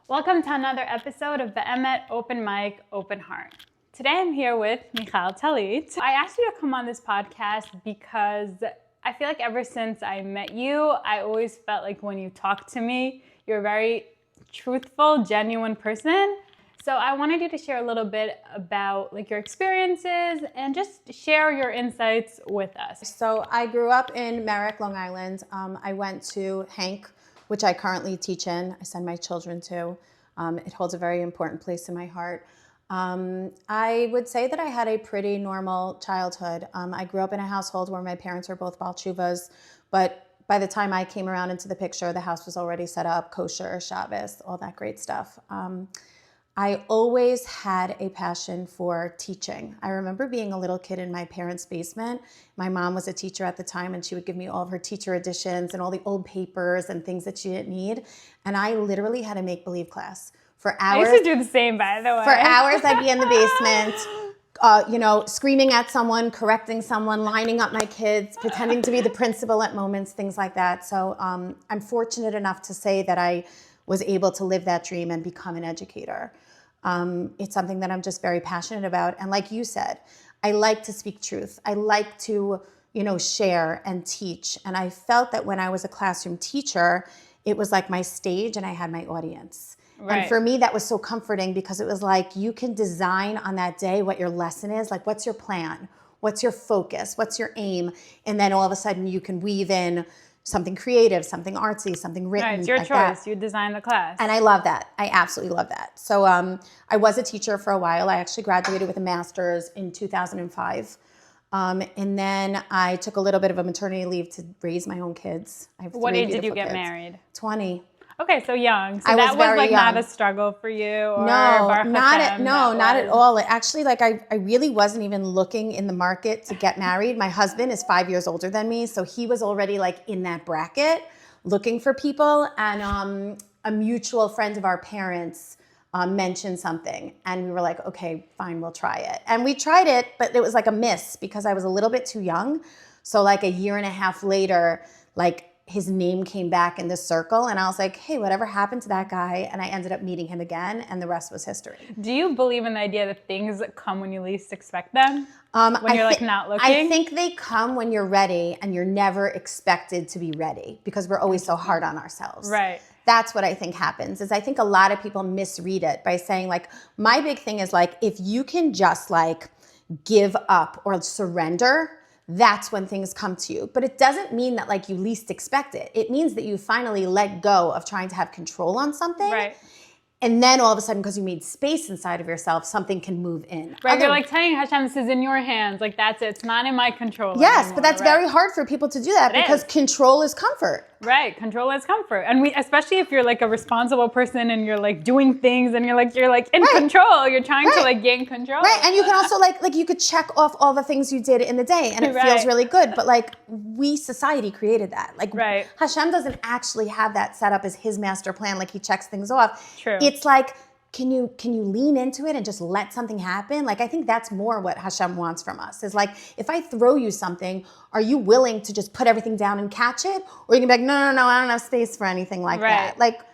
Welcome to another episode of the Emet Open Mic, Open Heart. Today I'm here with Michal, Talit. I asked you to come on this podcast because I feel like ever since I met you, I always felt like when you talk to me, you're a very truthful, genuine person. So I wanted you to share a little bit about your experiences and just share your insights with us. So I grew up in Merrick, Long Island. I went to Hank, which I currently teach in. I send my children to. It holds a very important place in my heart. I would say that I had a pretty normal childhood. I grew up in a household where my parents were both Baal Teshuvas, but by the time I came around into the picture, the house was already set up, kosher, Shabbos, all that great stuff. I always had a passion for teaching. I remember being a little kid in my parents' basement. My mom was a teacher at the time, and she would give me all of her teacher editions and all the old papers and things that she didn't need. And I literally had a make-believe class for hours. I used to do the same, by the way. For hours, I'd be in the basement, screaming at someone, correcting someone, lining up my kids, pretending to be the principal at moments, things like that. So I'm fortunate enough to say that I was able to live that dream and become an educator. It's something that I'm just very passionate about. And like you said, I like to speak truth. I like to, share and teach. And I felt that when I was a classroom teacher, it was like my stage and I had my audience. Right. And for me, that was so comforting because it was like you can design on that day what your lesson is, like what's your plan, what's your focus, what's your aim, and then all of a sudden you can weave in something creative, something artsy, something written. Right, it's your like choice. That. You design the class. And I love that. I absolutely love that. So I was a teacher for a while. I actually graduated with a master's in 2005. And then I took a little bit of a maternity leave to raise my own kids. I have What three age did you beautiful get kids. married? 20. Okay, so young. So I that was was very not young. a struggle for you? Or No, Baruch not Hashem, at all. Actually, I really wasn't even looking in the market to get married. My husband is 5 years older than me, so he was already in that bracket looking for people. And a mutual friend of our parents mentioned something, and we were like, okay, fine, we'll try it. And we tried it, but it was like a miss because I was a little bit too young. So a year and a half later, his name came back in this circle, and I was like, hey, whatever happened to that guy? And I ended up meeting him again, and the rest was history. Do you believe in the idea that things come when you least expect them? When you're not looking? I think they come when you're ready, and you're never expected to be ready because we're always so hard on ourselves. Right. That's what I think happens, is I think a lot of people misread it by saying my big thing is if you can just give up or surrender, that's when things come to you. But it doesn't mean that you least expect it. It means that you finally let go of trying to have control on something. Right. And then all of a sudden, because you made space inside of yourself, something can move in. Right, you're telling Hashem, this is in your hands. That's it. It's not in my control Yes, anymore. but that's very hard for people to do that because control is comfort. Right, control is comfort. And especially if you're a responsible person and you're doing things and you're in control. You're trying to gain control. Right, and you can also you could check off all the things you did in the day and it feels really good. But we, society, created that. Right. Hashem doesn't actually have that set up as his master plan. He checks things off. True. It's can you lean into it and just let something happen? I think that's more what Hashem wants from us. Is if I throw you something, are you willing to just put everything down and catch it? Or you can be no, I don't have space for anything like that.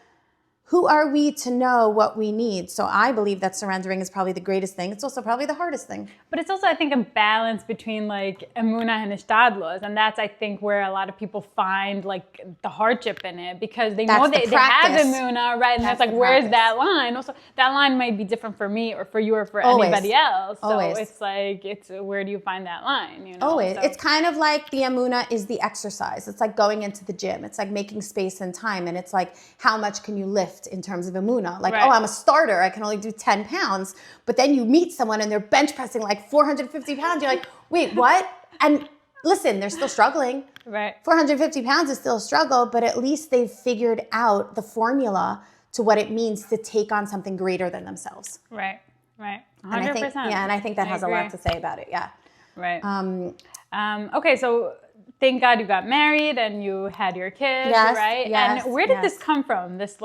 Who are we to know what we need? So I believe that surrendering is probably the greatest thing. It's also probably the hardest thing. But it's also, I think, a balance between emunah and ishtadlus. And that's, I think, where a lot of people find the hardship in it because they know they have emunah, right? And that's where's that line? Also, that line might be different for me or for you or for anybody else. So it's where do you find that line? Always. So. It's kind of the emunah is the exercise. It's going into the gym. It's making space and time. And it's how much can you lift in terms of emunah? Oh, I'm a starter. I can only do 10 pounds. But then you meet someone and they're bench pressing 450 pounds. You're wait, what? And listen, they're still struggling. Right. 450 pounds is still a struggle, but at least they've figured out the formula to what it means to take on something greater than themselves. Right. 100%. And I think that has a lot to say about it. Yeah. Right. Okay, so thank God you got married and you had your kids, right? Yes, and where did this come from? This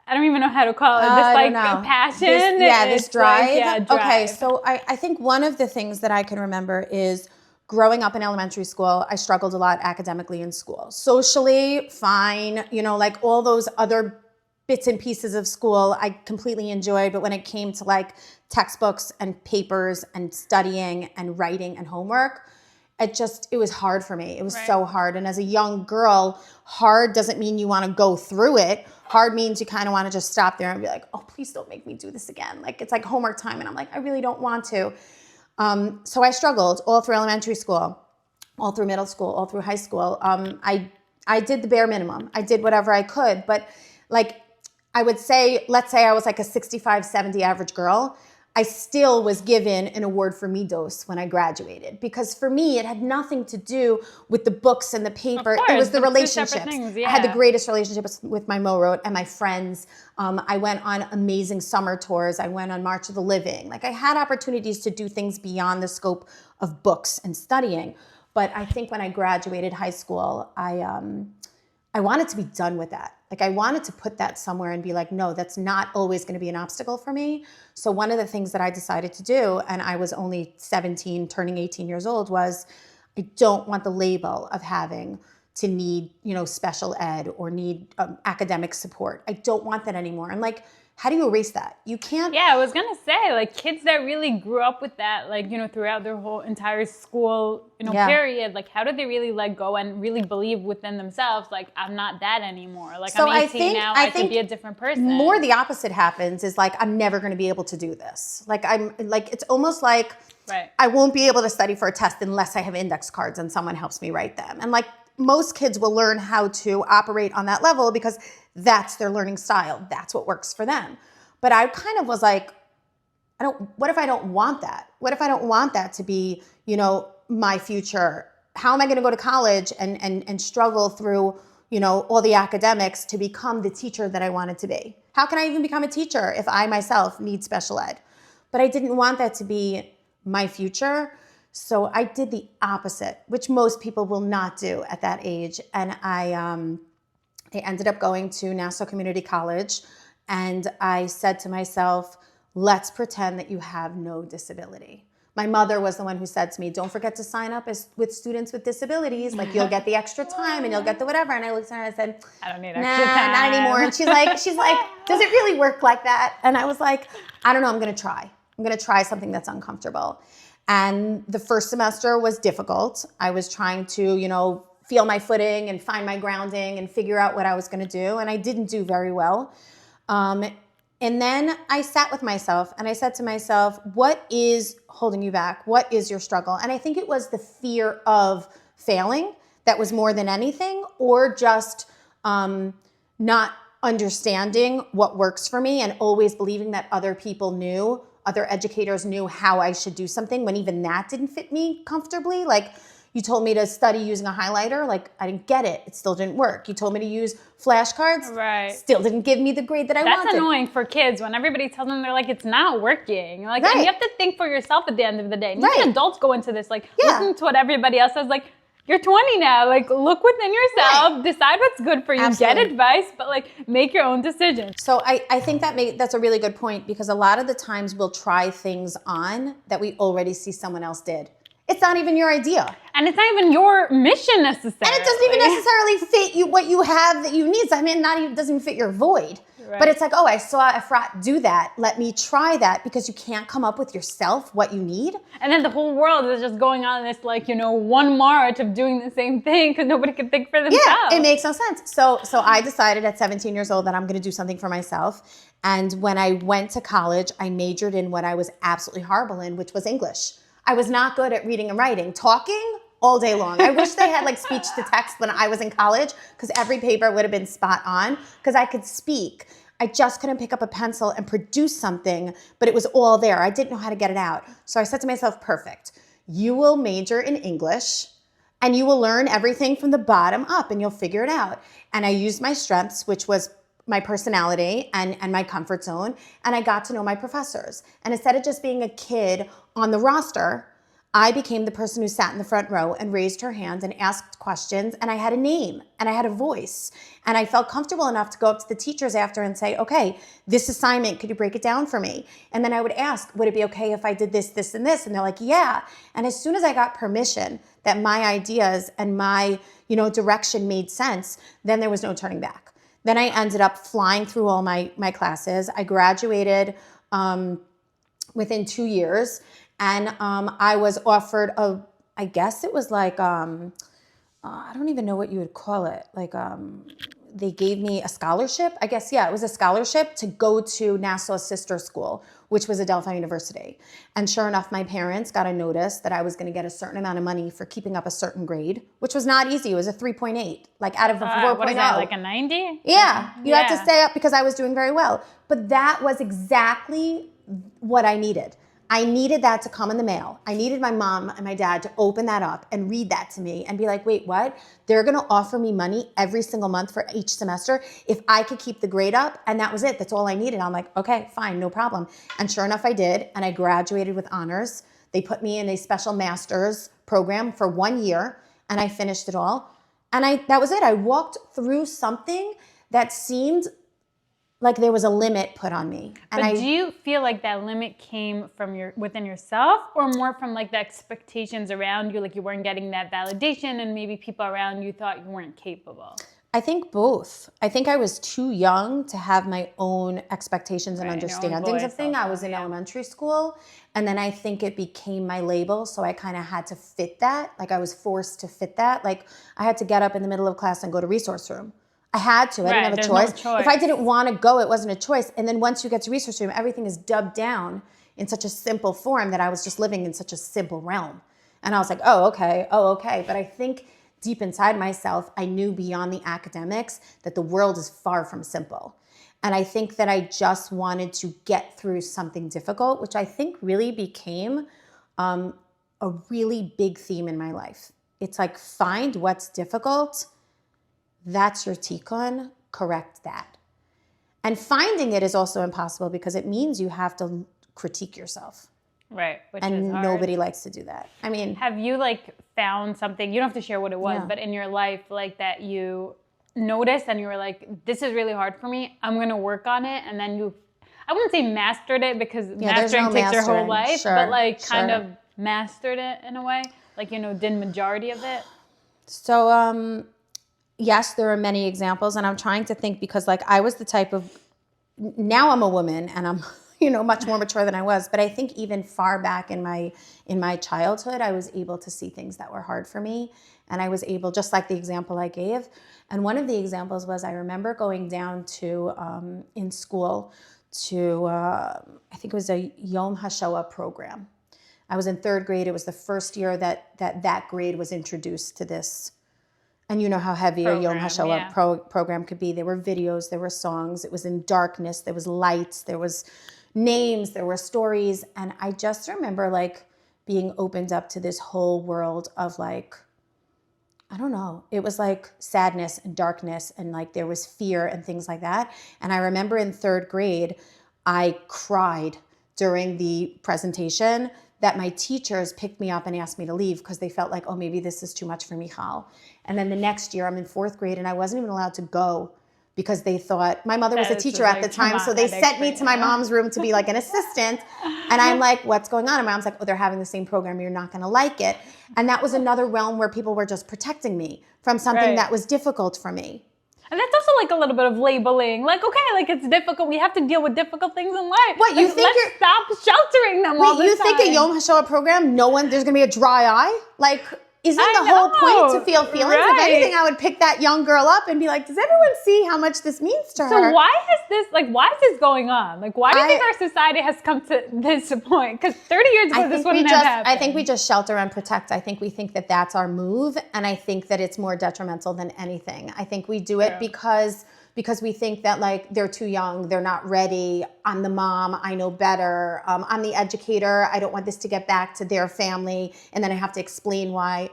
I don't even know how to call it. This passion. This drive. Drive. Okay, so I think one of the things that I can remember is growing up in elementary school, I struggled a lot academically in school. Socially, fine, all those other bits and pieces of school I completely enjoyed, but when it came to like textbooks and papers and studying and writing and homework, it was hard for me. It was so hard. And as a young girl, hard doesn't mean you want to go through it. Hard means you kind of want to just stop there and be like, oh, please don't make me do this again. Like, it's like homework time. And I'm like, I really don't want to. So I struggled all through elementary school, all through middle school, all through high school. I did the bare minimum. I did whatever I could. But like, I would say, let's say I was like a 65, 70 average girl. I still was given an award for middos when I graduated, because for me, it had nothing to do with the books and the paper. Of course, it was the two relationships. separate things, yeah. I had the greatest relationships with my Morot and my friends. I went on amazing summer tours. I went on March of the Living. Like, I had opportunities to do things beyond the scope of books and studying. But I think when I graduated high school, I wanted to be done with that. Like, I wanted to put that somewhere and be like, no, that's not always going to be an obstacle for me. So one of the things that I decided to do, and I was only 17, turning 18 years old, was I don't want the label of having to need, special ed or need academic support. I don't want that anymore. And like, how do you erase that? You can't. Yeah, I was going to say, like, kids that really grew up with that, like, throughout their whole entire school, period, like, how did they really let go and really believe within themselves, like, I'm not that anymore. Like, so I'm 18 now, I could be a different person. More the opposite happens is like, I'm never going to be able to do this. Like, it's almost like I won't be able to study for a test unless I have index cards and someone helps me write them. And like, most kids will learn how to operate on that level because that's their learning style. That's what works for them. But I kind of was like, what if I don't want that? What if I don't want that to be, my future? How am I going to go to college and struggle through, all the academics to become the teacher that I wanted to be? How can I even become a teacher if I myself need special ed? But I didn't want that to be my future. So I did the opposite, which most people will not do at that age. And I ended up going to Nassau Community College, and I said to myself, let's pretend that you have no disability. My mother was the one who said to me, don't forget to sign up with students with disabilities. Like, you'll get the extra time and you'll get the whatever. And I looked at her and I said, I don't need extra time. Not anymore. And she's like, does it really work like that? And I was like, I don't know, I'm going to try. I'm going to try something that's uncomfortable. And the first semester was difficult. I was trying to, feel my footing and find my grounding and figure out what I was going to do. And I didn't do very well. And then I sat with myself and I said to myself, what is holding you back? What is your struggle? And I think it was the fear of failing that was more than anything, or just not understanding what works for me and always believing that other educators knew how I should do something when even that didn't fit me comfortably. Like, you told me to study using a highlighter. Like, I didn't get it. It still didn't work. You told me to use flashcards. Right. Still didn't give me the grade that I wanted. That's annoying for kids when everybody tells them, they're like, it's not working. Like, and you have to think for yourself at the end of the day. And even adults go into this, like, listen to what everybody else says. Like, you're 20 now. Like, look within yourself. Decide what's good for you. Absolutely. Get advice, but like, make your own decisions. So I think that's a really good point, because a lot of the times we'll try things on that we already see someone else did. It's not even your idea. And it's not even your mission necessarily. And it doesn't even necessarily fit you, what you have that you need. So, I mean, it doesn't even fit your void. Right. But it's like, oh, I saw Efrat do that. Let me try that, because you can't come up with yourself what you need. And then the whole world is just going on this, like, one march of doing the same thing because nobody can think for themselves. Yeah, it makes no sense. So I decided at 17 years old that I'm going to do something for myself. And when I went to college, I majored in what I was absolutely horrible in, which was English. I was not good at reading and writing. Talking all day long. I wish they had like speech to text when I was in college, because every paper would have been spot on, because I could speak. I just couldn't pick up a pencil and produce something, but it was all there. I didn't know how to get it out. So I said to myself, perfect. You will major in English and you will learn everything from the bottom up and you'll figure it out. And I used my strengths, which was my personality and my comfort zone, and I got to know my professors. And instead of just being a kid on the roster, I became the person who sat in the front row and raised her hand and asked questions, and I had a name and I had a voice, and I felt comfortable enough to go up to the teachers after and say, okay, this assignment, could you break it down for me? And then I would ask, would it be okay if I did this, this, and this? And they're like, yeah. And as soon as I got permission that my ideas and my, direction made sense, then there was no turning back. Then I ended up flying through all my classes. I graduated within 2 years, and I was offered I guess it was like, I don't even know what you would call it. Like, they gave me a scholarship. I guess, yeah, it was a scholarship to go to Nassau's sister school, which was Adelphi University. And sure enough, my parents got a notice that I was going to get a certain amount of money for keeping up a certain grade, which was not easy. It was a 3.8, like out of a 4.0. What is that, like a 90? Yeah, you had to stay up because I was doing very well. But that was exactly what I needed. I needed that to come in the mail. I needed my mom and my dad to open that up and read that to me and be like, wait, what? They're going to offer me money every single month for each semester if I could keep the grade up. And that was it. That's all I needed. I'm like, okay, fine, no problem. And sure enough, I did. And I graduated with honors. They put me in a special master's program for 1 year, and I finished it all. And that was it. I walked through something that seemed like there was a limit put on me. And do you feel like that limit came from within yourself, or more from like the expectations around you, like you weren't getting that validation and maybe people around you thought you weren't capable? I think both. I think I was too young to have my own expectations and understandings of things. I was in elementary school, and then I think it became my label, so I kind of had to fit that. Like I was forced to fit that. Like I had to get up in the middle of class and go to resource room. I had to. I didn't have a choice. No choice. If I didn't want to go, it wasn't a choice. And then once you get to resource room, everything is dubbed down in such a simple form that I was just living in such a simple realm. And I was like, oh, okay. But I think deep inside myself, I knew beyond the academics that the world is far from simple. And I think that I just wanted to get through something difficult, which I think really became a really big theme in my life. It's like, find what's difficult. That's your tikkun, correct that. And finding it is also impossible because it means you have to critique yourself. Right, which and is hard. Nobody likes to do that. I mean, have you like found something, you don't have to share what it was, but in your life like that you noticed and you were like, this is really hard for me, I'm going to work on it, and then you, I wouldn't say mastered it because mastering takes your whole life, but like kind of mastered it in a way, like, did majority of it? So, yes, there are many examples, and I'm trying to think because like I was the type of, now I'm a woman and I'm, much more mature than I was, but I think even far back in my childhood, I was able to see things that were hard for me, and I was able, just like the example I gave, and one of the examples was I remember going down to, in school to, I think it was a Yom Hashawa program. I was in 3rd grade. It was the first year that grade was introduced to this. And you know how heavy a Yom Hashawa program could be. There were videos, there were songs, it was in darkness, there was lights, there was names, there were stories. And I just remember like being opened up to this whole world of like, I don't know, it was like sadness and darkness, and like there was fear and things like that. And I remember in 3rd grade, I cried during the presentation that my teachers picked me up and asked me to leave because they felt like, oh, maybe this is too much for Michal. And then the next year I'm in 4th grade and I wasn't even allowed to go because they thought, my mother was a teacher at the time, so they sent me to my mom's room to be like an assistant. And I'm like, what's going on? And my mom's like, oh, they're having the same program, you're not gonna like it. And that was another realm where people were just protecting me from something that was difficult for me. And that's also like a little bit of labeling. Like, okay, like it's difficult. We have to deal with difficult things in life. What, you like, think let's stop sheltering them all the time. You think a Yom Hashawa program, there's going to be a dry eye? Like, isn't the whole point to feel feelings? Right. If anything, I would pick that young girl up and be like, does everyone see how much this means to her? So why is this going on? Like, why do you think our society has come to this point? Because 30 years ago, this wouldn't have happened. I think we just shelter and protect. I think we think that that's our move. And I think that it's more detrimental than anything. I think we do it because we think that like they're too young, they're not ready. I'm the mom, I know better. I'm the educator. I don't want this to get back to their family, and then I have to explain why.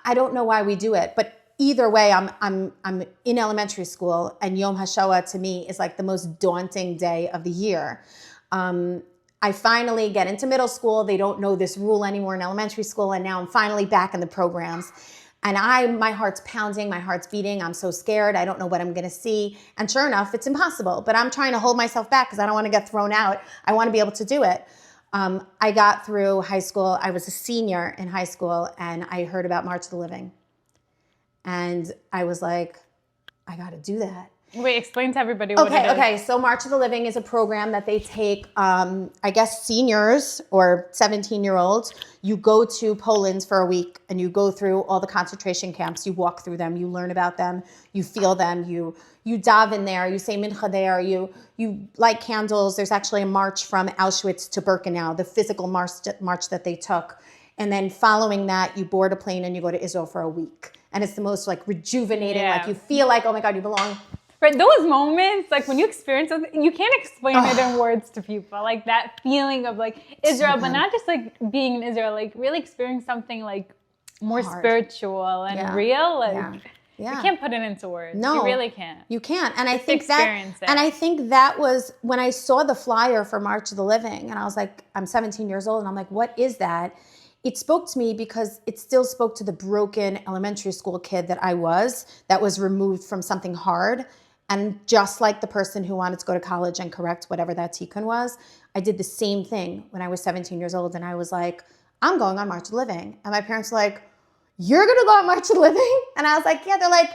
I don't know why we do it, but either way, I'm in elementary school, and Yom Hashawa to me is like the most daunting day of the year. I finally get into middle school. They don't know this rule anymore in elementary school, and now I'm finally back in the programs. And my heart's pounding, my heart's beating. I'm so scared. I don't know what I'm going to see. And sure enough, it's impossible. But I'm trying to hold myself back because I don't want to get thrown out. I want to be able to do it. I got through high school. I was a senior in high school, and I heard about March of the Living. And I was like, I got to do that. Wait, explain to everybody what it is. Okay. So March of the Living is a program that they take, I guess, seniors or 17-year-olds. You go to Poland for a week and you go through all the concentration camps. You walk through them. You learn about them. You feel them. You daven there. You say mincha there. You light candles. There's actually a march from Auschwitz to Birkenau, the physical march that they took. And then following that, you board a plane and you go to Israel for a week. And it's the most like rejuvenating, like you feel like, oh my God, you belong. Right, those moments, like when you experience something, you can't explain it in words to people. Like that feeling of like Israel, but not just like being in Israel, like really experiencing something like more spiritual and real. Like you can't put it into words. No, you really can't. You can't. And I think that was when I saw the flyer for March of the Living, and I was like, I'm 17 years old, and I'm like, what is that? It spoke to me because it still spoke to the broken elementary school kid that was removed from something hard. And just like the person who wanted to go to college and correct whatever that tikkun was, I did the same thing when I was 17 years old. And I was like, I'm going on March of the Living. And my parents were like, you're going to go on March of the Living? And I was like, yeah. They're like,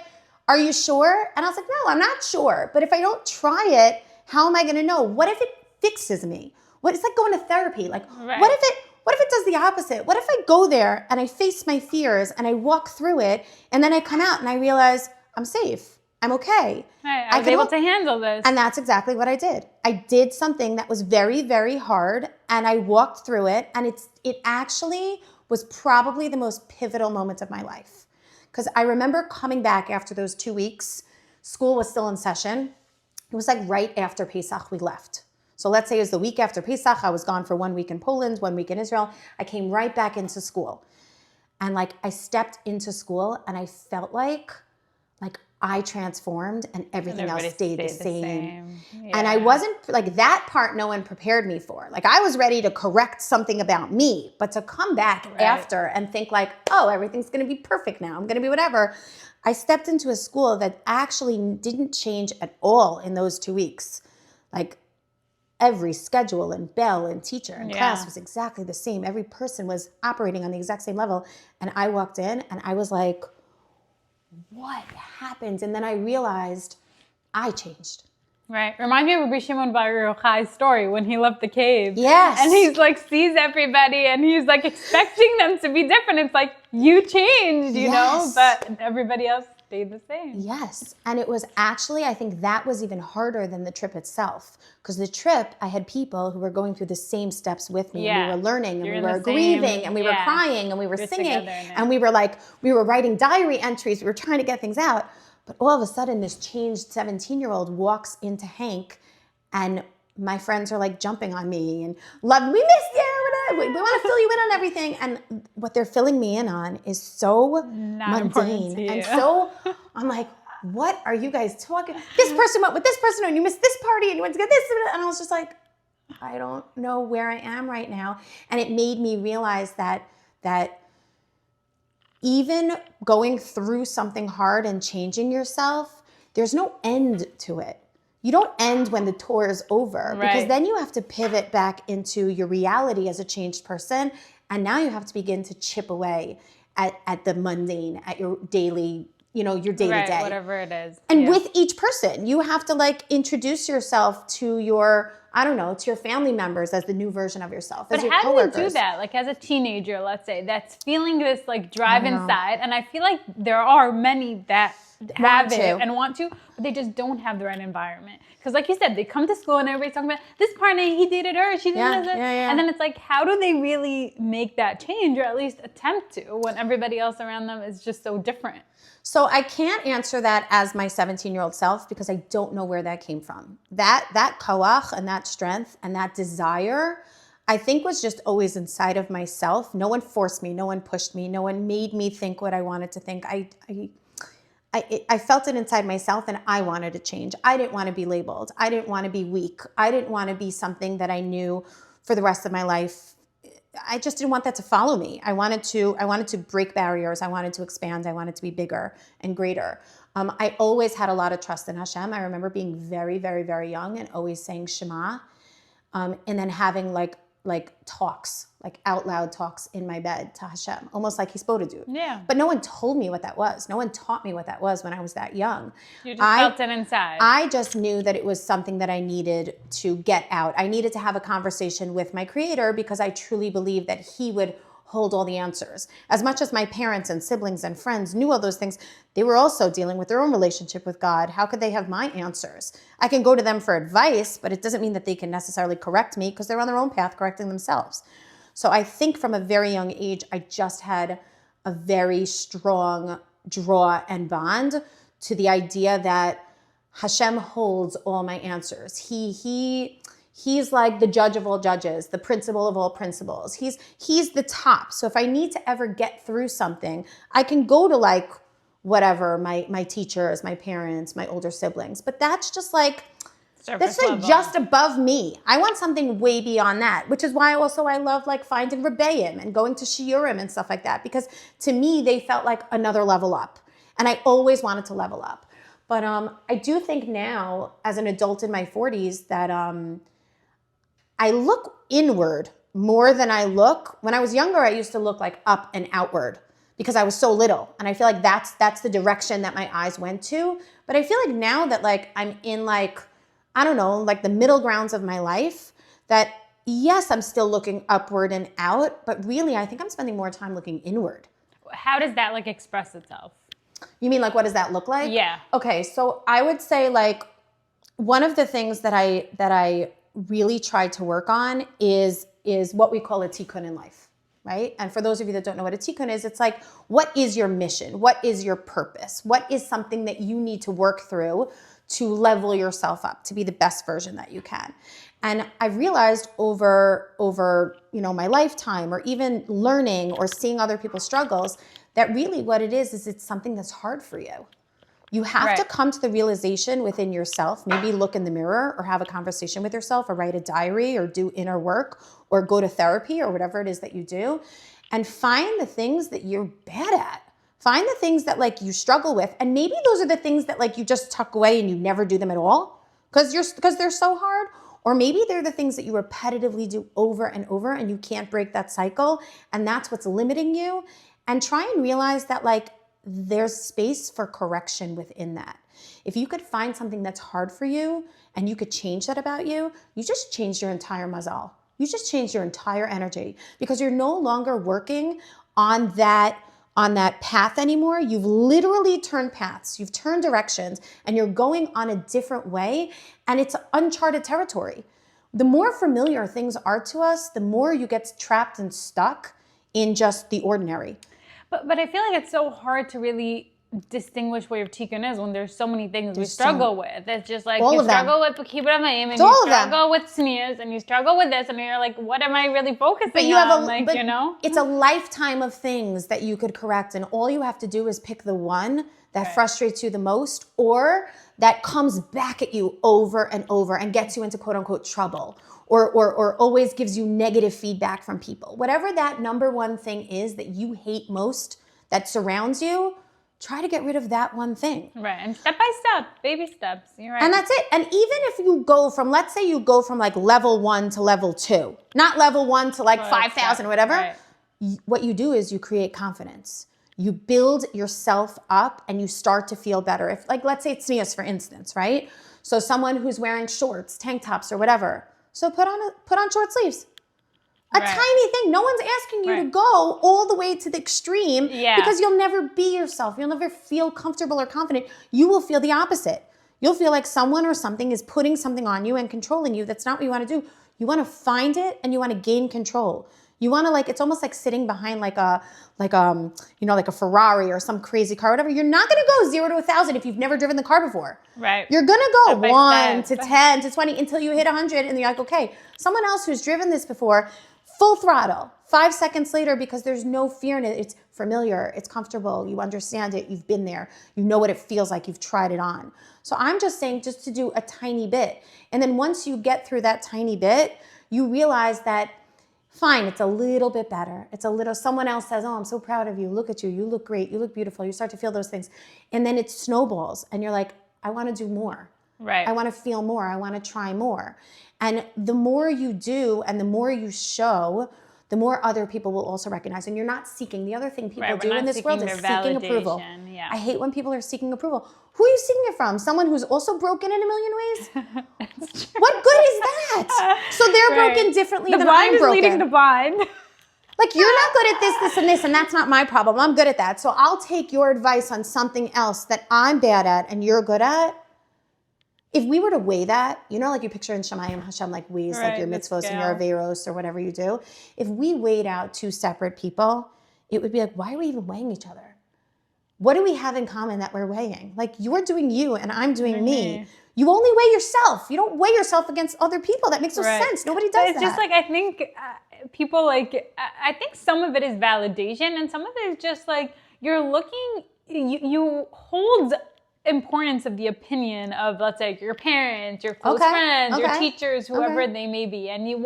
are you sure? And I was like, no, I'm not sure. But if I don't try it, how am I going to know? What if it fixes me? It's like going to therapy. Like, what if it does the opposite? What if I go there and I face my fears and I walk through it and then I come out and I realize I'm safe. I'm okay. Right, I was able to handle this. And that's exactly what I did. I did something that was very, very hard and I walked through it. And it actually was probably the most pivotal moment of my life. Because I remember coming back after those 2 weeks. School was still in session. It was like right after Pesach we left. So let's say it was the week after Pesach. I was gone for 1 week in Poland, 1 week in Israel. I came right back into school. And like I stepped into school and I felt like I transformed and everything else stayed the same. Yeah. And I wasn't like that part no one prepared me for. Like I was ready to correct something about me, but to come back after and think like, oh, everything's going to be perfect now. I'm going to be whatever. I stepped into a school that actually didn't change at all in those 2 weeks. Like every schedule and bell and teacher and class was exactly the same. Every person was operating on the exact same level. And I walked in and I was like, what happened? And then I realized I changed. Right. Remind me of Rabbi Shimon Bar Yochai's story when he left the cave. Yes. And he's like sees everybody and he's like expecting them to be different. It's like you changed, you know, but everybody else stayed the same. Yes. And it was actually, I think that was even harder than the trip itself. Because the trip, I had people who were going through the same steps with me. And we were learning and we were grieving and we were crying and we were singing. And we were writing diary entries. We were trying to get things out. But all of a sudden, this changed 17-year-old walks into Hank and my friends are like jumping on me and love, we missed you. We want to fill you in on everything. And what they're filling me in on is so mundane. And so I'm like, what are you guys talking? This person went with this person and you missed this party and you went to get this. And I was just like, I don't know where I am right now. And it made me realize that even going through something hard and changing yourself, there's no end to it. You don't end when the tour is over because then you have to pivot back into your reality as a changed person. And now you have to begin to chip away at the mundane, at your daily, your day to day. Whatever it is. And with each person, you have to like introduce yourself to your, to your family members as the new version of yourself. But how do you do that? Like as a teenager, let's say, that's feeling this like drive inside. And I feel like there are many that have it and want to, but they just don't have the right environment. Because like you said, they come to school and everybody's talking about this partner, he dated her, she did this. And then it's like, how do they really make that change or at least attempt to when everybody else around them is just so different? So I can't answer that as my 17-year-old self because I don't know where that came from. That koach and that strength and that desire, I think was just always inside of myself. No one forced me. No one pushed me. No one made me think what I wanted to think. I felt it inside myself and I wanted to change. I didn't want to be labeled. I didn't want to be weak. I didn't want to be something that I knew for the rest of my life. I just didn't want that to follow me. I wanted to break barriers. I wanted to expand. I wanted to be bigger and greater. I always had a lot of trust in Hashem. I remember being very, very, very young and always saying Shema. And then having like like talks, like out loud talks in my bed to Hashem, almost like he spoke to do. Yeah. But no one told me what that was. No one taught me what that was when I was that young. You just felt it inside. I just knew that it was something that I needed to get out. I needed to have a conversation with my Creator because I truly believed that he would hold all the answers. As much as my parents and siblings and friends knew all those things, they were also dealing with their own relationship with God. How could they have my answers? I can go to them for advice, but it doesn't mean that they can necessarily correct me because they're on their own path correcting themselves. So I think from a very young age, I just had a very strong draw and bond to the idea that Hashem holds all my answers. He's like the judge of all judges, the principal of all principals. He's the top. So if I need to ever get through something, I can go to like whatever, my teachers, my parents, my older siblings. But that's just like, Surface that's like level. just above me. I want something way beyond that, which is why also I love like finding Rebbeim and going to Shiurim and stuff like that. Because to me, they felt like another level up. And I always wanted to level up. But I do think now, as an adult in my 40s, that I look inward more than I look. When I was younger, I used to look like up and outward because I was so little. And I feel like that's the direction that my eyes went to. But I feel like now that like I'm in like, I don't know, like the middle grounds of my life, that yes, I'm still looking upward and out, but really I think I'm spending more time looking inward. How does that like express itself? You mean like what does that look like? Yeah. Okay, so I would say like one of the things that I really tried to work on is what we call a tikkun in life, right? And for those of you that don't know what a tikkun is, it's like, what is your mission? What is your purpose? What is something that you need to work through to level yourself up, to be the best version that you can? And I realized over my lifetime, or even learning or seeing other people's struggles, that really what it is it's something that's hard for you. You have to come to the realization within yourself, maybe look in the mirror or have a conversation with yourself or write a diary or do inner work or go to therapy or whatever it is that you do, and find the things that you're bad at. Find the things that like you struggle with. And maybe those are the things that like you just tuck away and you never do them at all because they're so hard. Or maybe they're the things that you repetitively do over and over and you can't break that cycle. And that's what's limiting you. And try and realize that like there's space for correction within that. If you could find something that's hard for you and you could change that about you, you just changed your entire mazal. You just changed your entire energy because you're no longer working on that path anymore. You've literally turned paths, you've turned directions, and you're going on a different way, and it's uncharted territory. The more familiar things are to us, the more you get trapped and stuck in just the ordinary. But I feel like it's so hard to really distinguish what your tikkun is when there's so many things we struggle with. It's just like you struggle with kibbud amayim, and you struggle with sneers, and you struggle with this, and you're like, what am I really focusing on? It's a lifetime of things that you could correct, and all you have to do is pick the one that frustrates you the most or that comes back at you over and over and gets you into quote unquote trouble. Or always gives you negative feedback from people. Whatever that number one thing is that you hate most that surrounds you, try to get rid of that one thing. Right, and step by step, baby steps, you're right. And that's it. And even if you go from, let's say you go from like level 1 to level 2, not level 1 to like 5,000 or whatever, what you do is you create confidence. You build yourself up and you start to feel better. If like, let's say it's sneers, for instance, right? So someone who's wearing shorts, tank tops or whatever, so put on short sleeves. A tiny thing. No one's asking you to go all the way to the extreme because you'll never be yourself. You'll never feel comfortable or confident. You will feel the opposite. You'll feel like someone or something is putting something on you and controlling you. That's not what you want to do. You want to find it and you want to gain control. You want to like, it's almost like sitting behind like a Ferrari or some crazy car, whatever. You're not going to go 0 to 1,000 if you've never driven the car before. Right. You're going to go 1 to 10 to 20 until you hit 100 and you're like, okay, someone else who's driven this before, full throttle, 5 seconds later, because there's no fear in it. It's familiar. It's comfortable. You understand it. You've been there. You know what it feels like. You've tried it on. So I'm just saying just to do a tiny bit. And then once you get through that tiny bit, you realize that fine, it's a little bit better. It's a little, someone else says, oh, I'm so proud of you. Look at you. You look great. You look beautiful. You start to feel those things. And then it snowballs and you're like, I want to do more. Right. I want to feel more. I want to try more. And the more you do and the more you show, the more other people will also recognize. And you're not seeking. The other thing people do in this world is seeking approval. Yeah. I hate when people are seeking approval. Who are you seeking it from? Someone who's also broken in a million ways? What good is that? So they're broken differently than I'm broken. The vine is leading the vine. Like, you're not good at this, and this, and that's not my problem. I'm good at that. So I'll take your advice on something else that I'm bad at and you're good at. If we were to weigh that, you know, like you picture in Shemayim, Hashem like weighs like your mitzvos and your averos or whatever you do. If we weighed out two separate people, it would be like, why are we even weighing each other? What do we have in common that we're weighing? Like, you're doing you and I'm doing me. You only weigh yourself. You don't weigh yourself against other people. That makes no sense. Nobody does that. It's just like, I think people like, I think some of it is validation and some of it is just like, you're looking, you hold importance of the opinion of, let's say, your parents, your close friends, your teachers, whoever they may be. And you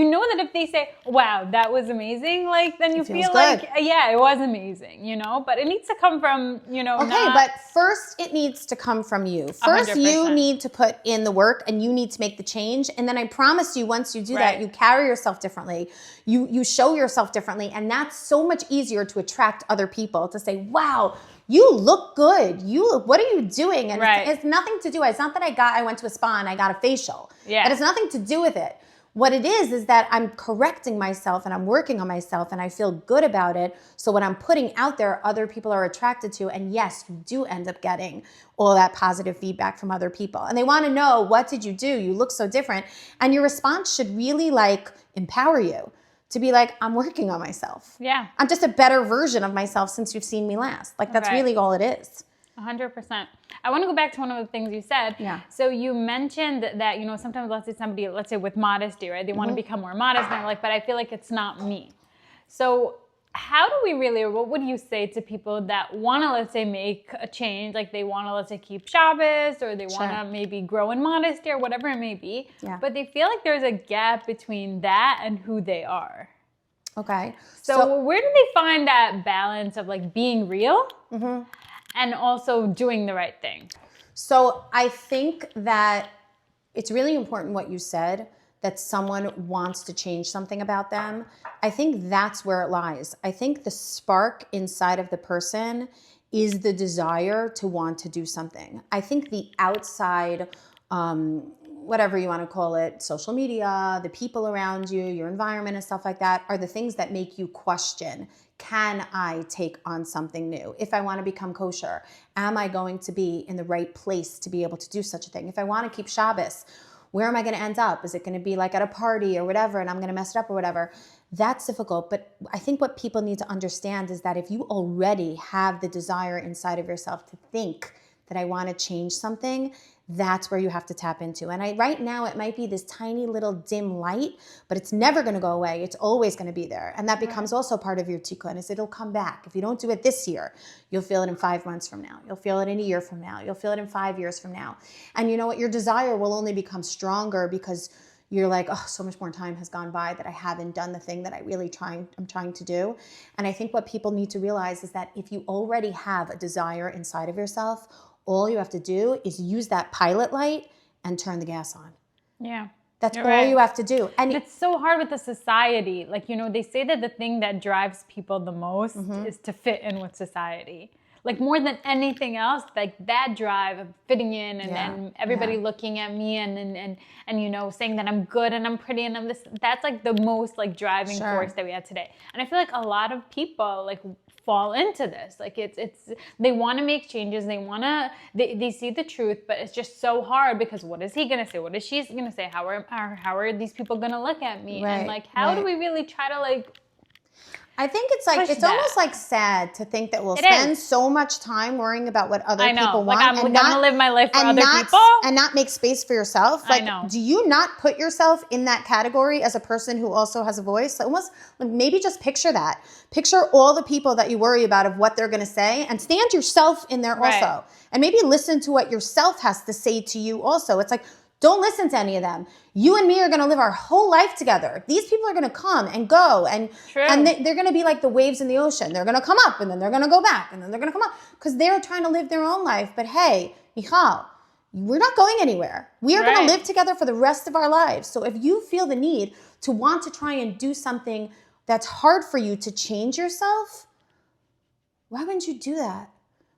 know that if they say, wow, that was amazing, like, then you feel like, yeah, it was amazing, you know? But it needs to come from, you know, but first it needs to come from you. First 100%. You need to put in the work and you need to make the change. And then I promise you, once you do that, you carry yourself differently. You show yourself differently. And that's so much easier to attract other people to say, wow, you look good. What are you doing? And it's nothing to do. It's not that I went to a spa and I got a facial. Yeah. It has nothing to do with it. What it is that I'm correcting myself and I'm working on myself and I feel good about it. So what I'm putting out there, other people are attracted to. And yes, you do end up getting all that positive feedback from other people. And they want to know, what did you do? You look so different. And your response should really like empower you to be like, I'm working on myself. Yeah. I'm just a better version of myself since you've seen me last. Like, that's really all it is. 100%. I want to go back to one of the things you said. Yeah. So you mentioned that, you know, sometimes let's say with modesty, right? They want to become more modest and they're like, but I feel like it's not me. So how do we really, or what would you say to people that want to, let's say, make a change? Like they want to, let's say, keep Shabbos or they want to maybe grow in modesty or whatever it may be. Yeah. But they feel like there's a gap between that and who they are. Okay. So where do they find that balance of like being real? Mm-hmm. And also doing the right thing? So I think that it's really important what you said, that someone wants to change something about them. I think that's where it lies. I think the spark inside of the person is the desire to want to do something. I think the outside, whatever you want to call it, social media, the people around you, your environment and stuff like that, are the things that make you question, can I take on something new? If I want to become kosher, am I going to be in the right place to be able to do such a thing? If I want to keep Shabbos, where am I going to end up? Is it going to be like at a party or whatever, and I'm going to mess it up or whatever? That's difficult. But I think what people need to understand is that if you already have the desire inside of yourself to think that I want to change something, that's where you have to tap into. And right now it might be this tiny little dim light, but it's never going to go away. It's always going to be there. And that becomes also part of your tikkun, is it'll come back. If you don't do it this year, you'll feel it in 5 months from now. You'll feel it in a year from now. You'll feel it in 5 years from now. And you know what? Your desire will only become stronger because you're like, oh, so much more time has gone by that I haven't done the thing that I'm trying to do. And I think what people need to realize is that if you already have a desire inside of yourself, all you have to do is use that pilot light and turn the gas on. Yeah. That's all you have to do. And it's so hard with the society. Like, you know, they say that the thing that drives people the most is to fit in with society. Like more than anything else, like that drive of fitting in and everybody looking at me and you know, saying that I'm good and I'm pretty and I'm this, that's like the most like driving force that we have today. And I feel like a lot of people like fall into this. Like it's they want to make changes, they see the truth, but it's just so hard because what is he gonna say? What is she gonna say? How are these people gonna look at me? And like how do we really try to like, I think it's like, it's almost like sad to think that we'll spend so much time worrying about what other people want. I'm gonna live my life for other people. And not make space for yourself. Like, do you not put yourself in that category as a person who also has a voice? Almost maybe just picture that. Picture all the people that you worry about of what they're gonna say and stand yourself in there also. And maybe listen to what yourself has to say to you also. It's like, don't listen to any of them. You and me are going to live our whole life together. These people are going to come and go. And they're going to be like the waves in the ocean. They're going to come up and then they're going to go back and then they're going to come up because they're trying to live their own life. But hey, Michal, we're not going anywhere. We are going Right. to live together for the rest of our lives. So if you feel the need to want to try and do something that's hard for you to change yourself, why wouldn't you do that?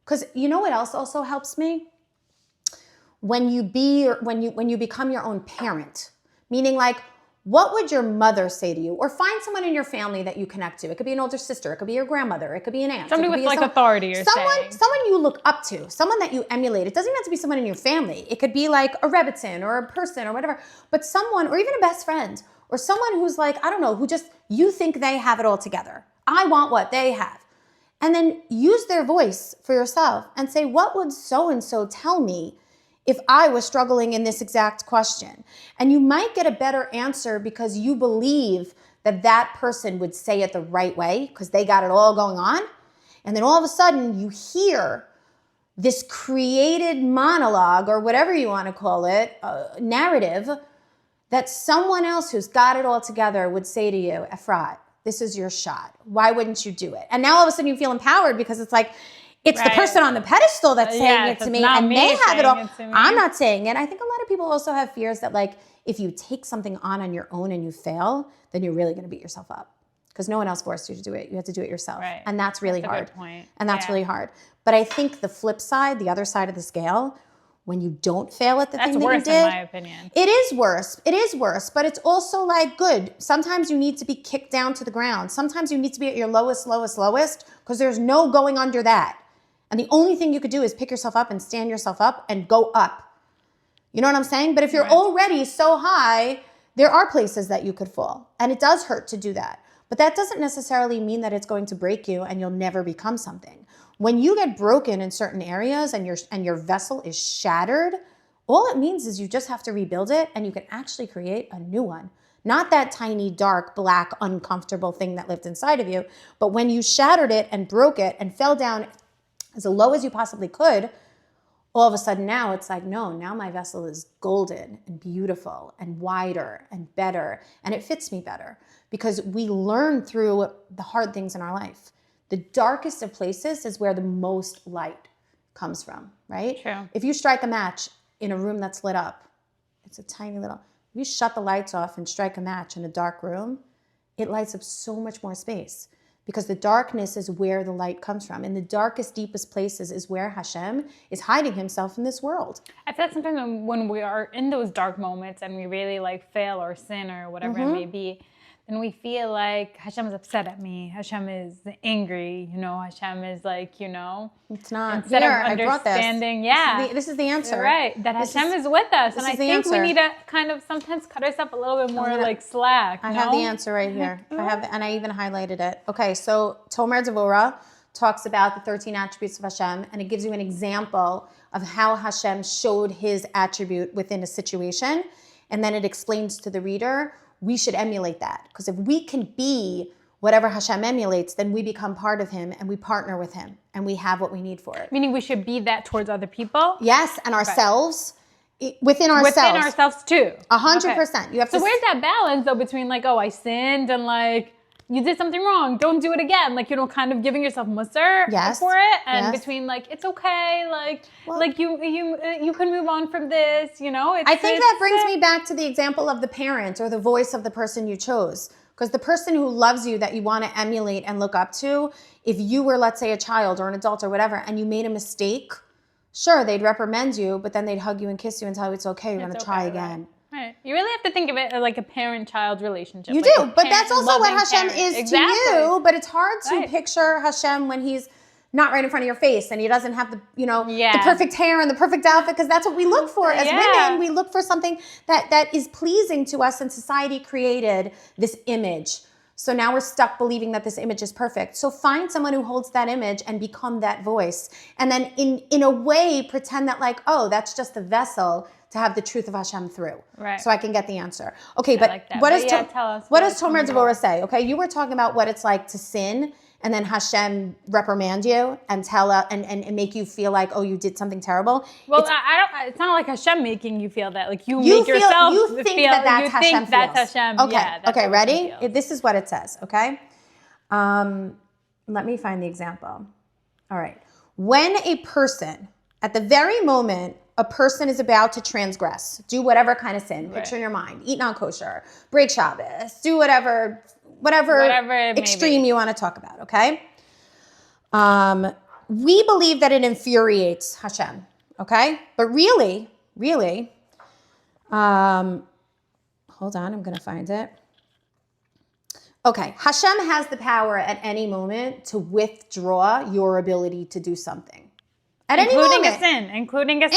Because you know what else also helps me? When you become your own parent, meaning like, what would your mother say to you? Or find someone in your family that you connect to. It could be an older sister. It could be your grandmother. It could be an aunt. Somebody with like authority, you're saying. Someone you look up to. Someone that you emulate. It doesn't even have to be someone in your family. It could be like a Rebbitzin or a person or whatever. But someone, or even a best friend, or someone who's like, I don't know, who just, you think they have it all together. I want what they have. And then use their voice for yourself and say, what would so-and-so tell me if I was struggling in this exact question? And you might get a better answer because you believe that that person would say it the right way because they got it all going on. And then all of a sudden you hear this created monologue, or whatever you want to call it, narrative, that someone else who's got it all together would say to you, Efrat, this is your shot. Why wouldn't you do it? And now all of a sudden you feel empowered because it's like, it's the person on the pedestal that's saying it to me, and they have it all. I'm not saying it. I think a lot of people also have fears that like, if you take something on your own and you fail, then you're really going to beat yourself up because no one else forced you to do it. You have to do it yourself. Right. And that's really hard. That's a good point. And that's really hard. But I think the flip side, the other side of the scale, when you don't fail at the thing that you did. That's worse in my opinion. It is worse. It is worse, but it's also like good. Sometimes you need to be kicked down to the ground. Sometimes you need to be at your lowest, because there's no going under that. And the only thing you could do is pick yourself up and stand yourself up and go up. You know what I'm saying? But if you're already so high, there are places that you could fall. And it does hurt to do that. But that doesn't necessarily mean that it's going to break you and you'll never become something. When you get broken in certain areas and your vessel is shattered, all it means is you just have to rebuild it and you can actually create a new one. Not that tiny, dark, black, uncomfortable thing that lived inside of you, but when you shattered it and broke it and fell down as low as you possibly could, all of a sudden now it's like, no, now my vessel is golden and beautiful and wider and better, and it fits me better because we learn through the hard things in our life. The darkest of places is where the most light comes from, right? True. If you strike a match in a room that's lit up, it's a tiny little, if you shut the lights off and strike a match in a dark room, it lights up so much more space because the darkness is where the light comes from. In the darkest, deepest places is where Hashem is hiding himself in this world. I feel like sometimes when we are in those dark moments and we really like fail or sin or whatever it may be, then we feel like Hashem is upset at me. Hashem is angry. Hashem is like, It's not. instead Here, of understanding. This is the answer. Right. That Hashem is with us. And I think we need to kind of sometimes cut ourselves a little bit more like slack. I have the answer right here. And I even highlighted it. Okay, so Tomer Devorah talks about the 13 attributes of Hashem, and it gives you an example of how Hashem showed his attribute within a situation. And then it explains to the reader, we should emulate that. Because if we can be whatever Hashem emulates, then we become part of him and we partner with him and we have what we need for it. Meaning we should be that towards other people? Yes, and ourselves. Within ourselves. Within ourselves too. 100%. You have to. So where's that balance though between like, oh, I sinned and like, you did something wrong, don't do it again. Like, kind of giving yourself musar for it. And between like, it's okay. Like you can move on from this, I think that brings me back to the example of the parent or the voice of the person you chose. Because the person who loves you that you want to emulate and look up to, if you were, let's say, a child or an adult or whatever, and you made a mistake, sure, they'd reprimand you, but then they'd hug you and kiss you and tell you it's okay, you're going to try again. Right. You really have to think of it as like a parent-child relationship. You do, but that's also what Hashem is to you. But it's hard to picture Hashem when he's not right in front of your face and he doesn't have the, the perfect hair and the perfect outfit, because that's what we look for as women. We look for something that is pleasing to us, and society created this image. So now we're stuck believing that this image is perfect. So find someone who holds that image and become that voice. And then in a way, pretend that like, oh, that's just a vessel to have the truth of Hashem through. Right. So I can get the answer. Okay, but like what does Tomer Devorah say? Okay, you were talking about what it's like to sin and then Hashem reprimand you and tell and make you feel like, oh, you did something terrible. Well, it's not like Hashem making you feel that. Like you make yourself you think feel, that's you Hashem think that's Hashem. Okay, yeah, that's okay, ready? This is what it says, okay? Let me find the example. All right. When a person, at the very moment a person is about to transgress, do whatever kind of sin, picture in your mind, eat non-kosher, break Shabbos, do whatever extreme you want to talk about, okay? We believe that it infuriates Hashem, okay? But really, hold on, I'm going to find it. Okay, Hashem has the power at any moment to withdraw your ability to do something. At any moment. Including a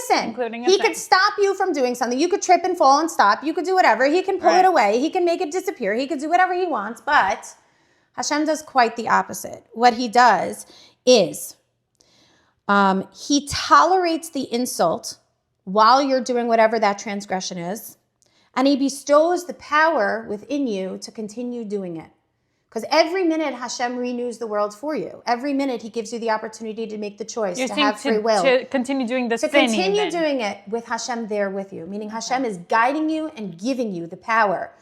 sin. He could stop you from doing something. You could trip and fall and stop. You could do whatever. He can pull it away. He can make it disappear. He could do whatever he wants. But Hashem does quite the opposite. What he does is he tolerates the insult while you're doing whatever that transgression is. And he bestows the power within you to continue doing it. Because every minute Hashem renews the world for you. Every minute he gives you the opportunity to make the choice, to have free will. To continue doing the sin. To continue doing it with Hashem there with you. Meaning Hashem is guiding you and giving you the power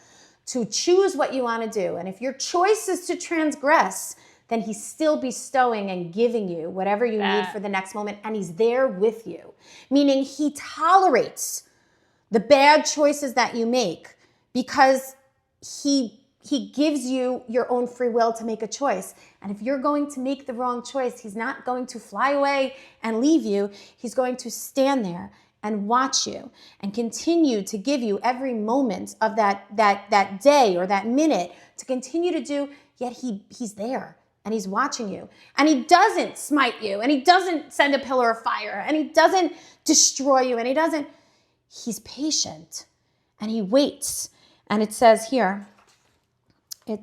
to choose what you want to do. And if your choice is to transgress, then he's still bestowing and giving you whatever you need for the next moment. And he's there with you. Meaning he tolerates the bad choices that you make because he gives you your own free will to make a choice. And if you're going to make the wrong choice, he's not going to fly away and leave you. He's going to stand there and watch you and continue to give you every moment of that day or that minute to continue to do, yet he's there and he's watching you. And he doesn't smite you and he doesn't send a pillar of fire and he doesn't destroy you and he's patient and he waits. And it says here, he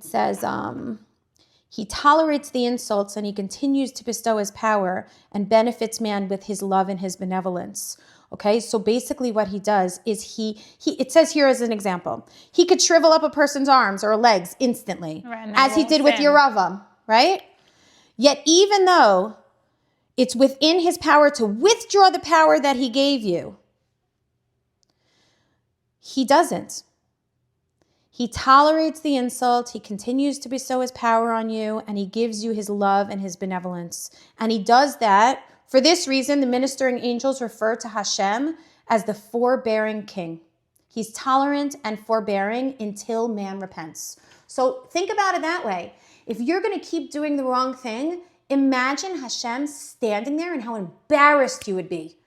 tolerates the insults and he continues to bestow his power and benefits man with his love and his benevolence. Okay, so basically what he does is it says here as an example, he could shrivel up a person's arms or legs instantly, as he did with Yeravam, right? Yet even though it's within his power to withdraw the power that he gave you, he doesn't. He tolerates the insult, he continues to bestow his power on you, and he gives you his love and his benevolence. And he does that. For this reason, the ministering angels refer to Hashem as the forbearing king. He's tolerant and forbearing until man repents. So think about it that way. If you're going to keep doing the wrong thing, imagine Hashem standing there and how embarrassed you would be.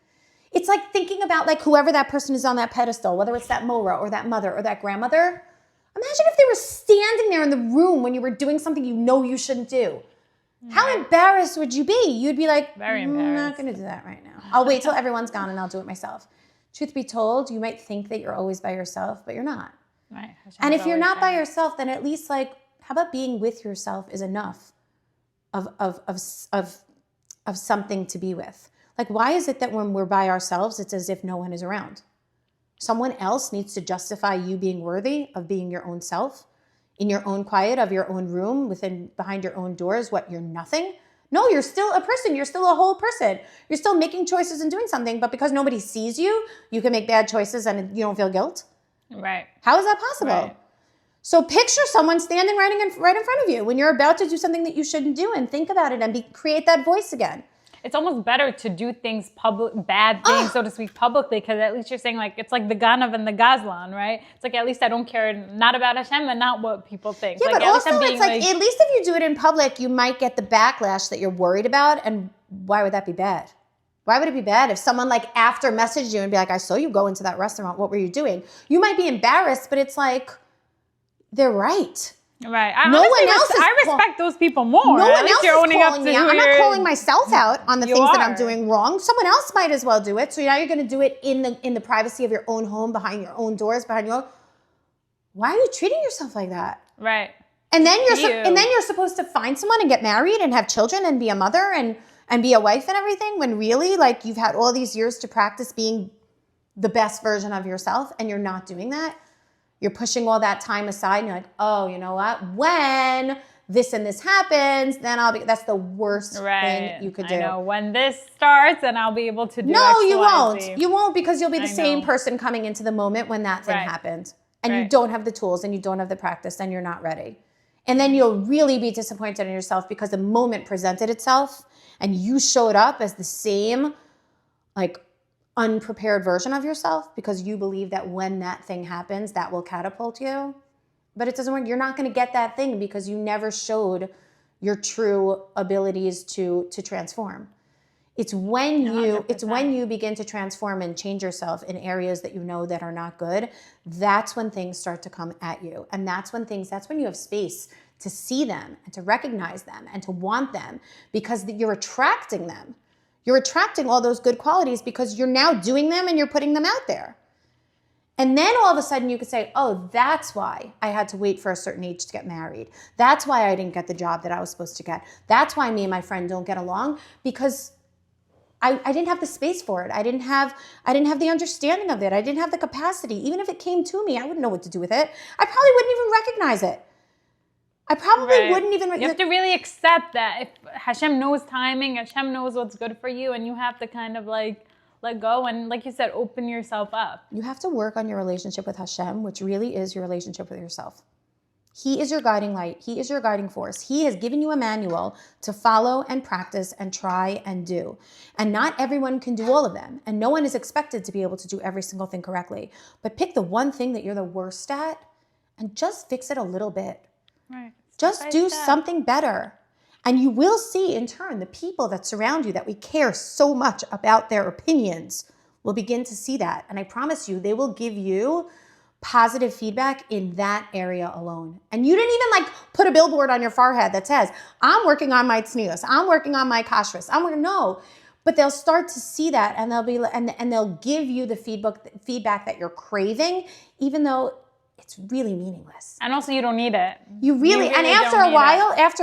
It's like thinking about like whoever that person is on that pedestal, whether it's that Mora or that mother or that grandmother. Imagine if they were standing there in the room when you were doing something you know you shouldn't do. How embarrassed would you be? You'd be like, very embarrassed. I'm not going to do that right now. I'll wait till everyone's gone and I'll do it myself. Truth be told, you might think that you're always by yourself, but you're not. Right. And if you're not by yourself, then at least like, how about being with yourself is enough of something to be with? Like, why is it that when we're by ourselves, it's as if no one is around? Someone else needs to justify you being worthy of being your own self, in your own quiet of your own room, behind your own doors. What, you're nothing? No, you're still a person. You're still a whole person. You're still making choices and doing something, but because nobody sees you, you can make bad choices and you don't feel guilt. Right. How is that possible? Right. So picture someone standing right in front of you when you're about to do something that you shouldn't do, and think about it and create that voice again. It's almost better to do things bad things, so to speak, publicly, because at least you're saying, like, it's like the Ganav and the Gazlan, right? It's like, at least I don't care, not about Hashem and not what people think. Yeah, like, but also it's like, at least if you do it in public, you might get the backlash that you're worried about, and why would that be bad? Why would it be bad if someone, like, after messaged you and be like, I saw you go into that restaurant, what were you doing? You might be embarrassed, but it's like, they're right. Right. I respect those people more. No one else is calling me out. I'm not you're calling myself out on the things that I'm doing wrong. Someone else might as well do it. So now you're going to do it in the privacy of your own home, behind your own doors, behind your own. Why are you treating yourself like that? Right. And then you're supposed to find someone and get married and have children and be a mother and be a wife and everything, when really, like, you've had all these years to practice being the best version of yourself, and you're not doing that. You're pushing all that time aside and you're like, oh, you know what? When this and this happens, then that's the worst thing you could do. I know. When this starts, then I'll be able to do No, X, you Y, won't. Z. You won't, because you'll be the same person coming into the moment when that thing happened. And you don't have the tools and you don't have the practice and you're not ready. And then you'll really be disappointed in yourself because the moment presented itself and you showed up as the same, like, unprepared version of yourself because you believe that when that thing happens, that will catapult you. But it doesn't work. You're not going to get that thing because you never showed your true abilities to transform. It's when you begin to transform and change yourself in areas that you know that are not good. That's when things start to come at you. And that's when you have space to see them and to recognize them and to want them because you're attracting them. You're attracting all those good qualities because you're now doing them and you're putting them out there. And then all of a sudden you could say, oh, that's why I had to wait for a certain age to get married. That's why I didn't get the job that I was supposed to get. That's why me and my friend don't get along because I didn't have the space for it. I didn't have the understanding of it. I didn't have the capacity. Even if it came to me, I wouldn't know what to do with it. I probably wouldn't even recognize it. I probably wouldn't even... You have to really accept that if Hashem knows timing, Hashem knows what's good for you, and you have to kind of like let go and, like you said, open yourself up. You have to work on your relationship with Hashem, which really is your relationship with yourself. He is your guiding light. He is your guiding force. He has given you a manual to follow and practice and try and do. And not everyone can do all of them. And no one is expected to be able to do every single thing correctly. But pick the one thing that you're the worst at and just fix it a little bit. Right. Just do something better. And you will see in turn the people that surround you that we care so much about their opinions will begin to see that. And I promise you, they will give you positive feedback in that area alone. And you didn't even like put a billboard on your forehead that says, I'm working on my tznius, I'm working on my kashrus, no. But they'll start to see that and they'll be and they'll give you the feedback that you're craving, even though it's really meaningless. And also you don't need it. You really and after a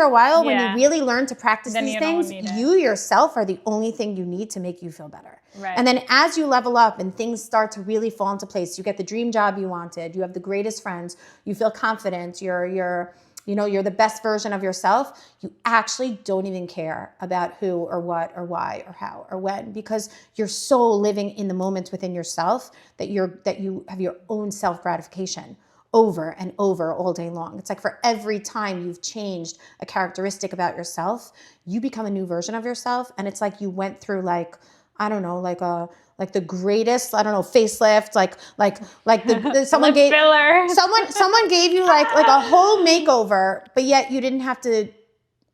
while, when you really learn to practice these things, you yourself are the only thing you need to make you feel better. Right. And then as you level up and things start to really fall into place, you get the dream job you wanted, you have the greatest friends, you feel confident, you're the best version of yourself, you actually don't even care about who or what or why or how or when, because you're so living in the moment within yourself that you have your own self-gratification over and over all day long. It's like for every time you've changed a characteristic about yourself, you become a new version of yourself. And it's like you went through like the greatest, facelift, someone gave you like a whole makeover, but yet you didn't have to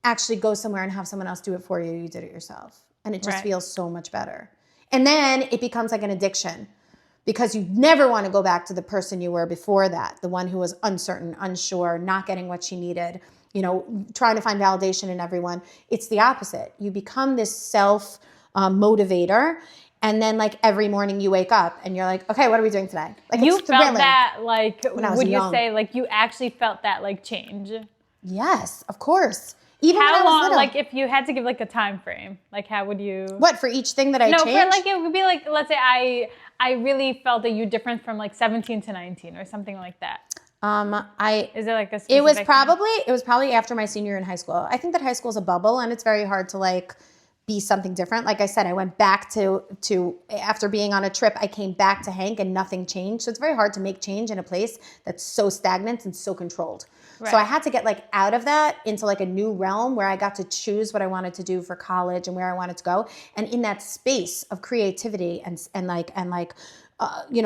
actually go somewhere and have someone else do it for you. You did it yourself. And it just feels so much better. And then it becomes like an addiction because you never want to go back to the person you were before that, the one who was uncertain, unsure, not getting what she needed, trying to find validation in everyone. It's the opposite. You become this self motivator. And then like every morning you wake up and you're like, okay, what are we doing today? Like you it's felt thrilling. that like, would young. you say like you actually felt that like change? Yes, of course. Even how when I was long, little. like if you had to give like a time frame, like how would you? What, for each thing that I changed? No, for like, it would be like, let's say I really felt that you different from like 17 to 19 or something like that. Is there like a specific it was probably after my senior year in high school. I think that high school is a bubble and it's very hard to like be something different. Like I said, I went back to after being on a trip, I came back to Hank and nothing changed. So it's very hard to make change in a place that's so stagnant and so controlled. Right. So I had to get like out of that into like a new realm where I got to choose what I wanted to do for college and where I wanted to go. And in that space of creativity and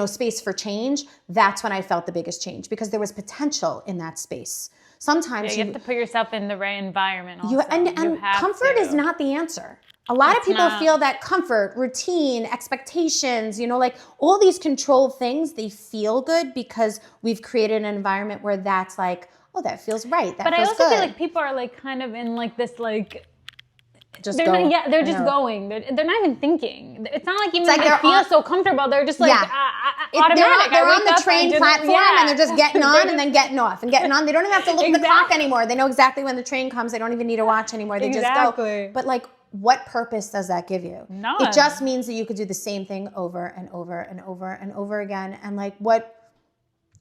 space for change, that's when I felt the biggest change because there was potential in that space. Sometimes you have to put yourself in the right environment also. And comfort is not the answer. A lot of people feel that comfort, routine, expectations, like all these controlled things, they feel good because we've created an environment where that's like, oh, that feels right. That feels good. But I also feel like people are like kind of in like this like, they're just going. They're not even thinking. It's not like even like they feel so comfortable. They're just like automatic. They're on the train platform and they're just getting on and then getting off and getting on. They don't even have to look at the clock anymore. They know exactly when the train comes. They don't even need a watch anymore. They just go. But like, what purpose does that give you? None. It just means that you could do the same thing over and over and over and over again. And like,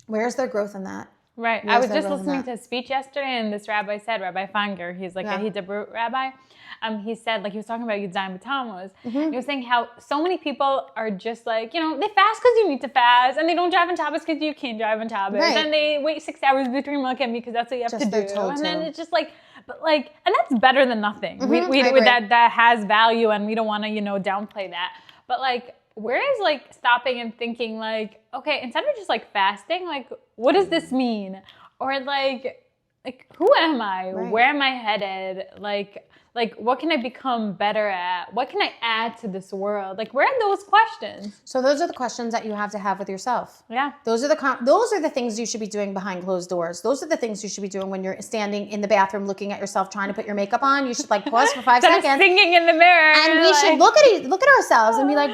where's their growth in that? Right. I was just listening to a speech yesterday and this rabbi said, Rabbi Fanger, he's like a Hebrew rabbi. He said, like, he was talking about Yudzayin B'Tammuz. He was saying how so many people are just like, they fast because you need to fast, and they don't drive on Shabbos because you can't drive on Shabbos, and they wait 6 hours between Malkim because that's what you have to do. And then it's just like, but like, and that's better than nothing. We that has value, and we don't want to, downplay that. But like, where is like stopping and thinking like, okay, instead of just like fasting, like what does this mean? Or like who am I? Right. Where am I headed? Like what can I become better at? What can I add to this world? Like where are those questions? So those are the questions that you have to have with yourself. Yeah. Those are the things you should be doing behind closed doors. Those are the things you should be doing when you're standing in the bathroom looking at yourself trying to put your makeup on. You should like pause for 5 seconds. Singing in the mirror. And we should look at ourselves and be like,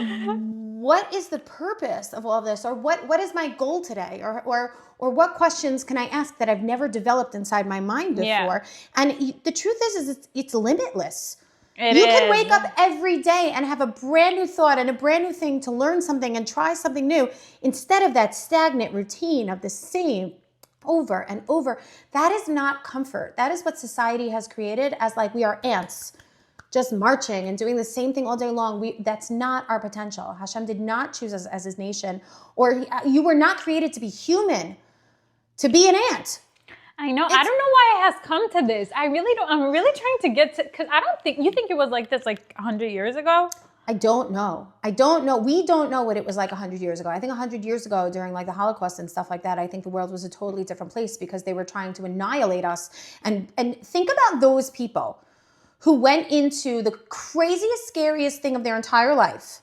what is the purpose of all this? Or what is my goal today? Or what questions can I ask that I've never developed inside my mind before? Yeah. And the truth is it's limitless. It You is. can wake up every day and have a brand new thought and a brand new thing to learn something and try something new instead of that stagnant routine of the same over and over. That is not comfort. That is what society has created as like we are ants just marching and doing the same thing all day long. That's not our potential. Hashem did not choose us as his nation, or you were not created to be human, to be an ant. I know. I don't know why it has come to this. I really don't. I'm really trying to get to, because I don't think, you think it was like this like 100 years ago? I don't know. We don't know what it was like 100 years ago. I think 100 years ago during like the Holocaust and stuff like that, I think the world was a totally different place because they were trying to annihilate us. And think about those people who went into the craziest, scariest thing of their entire life.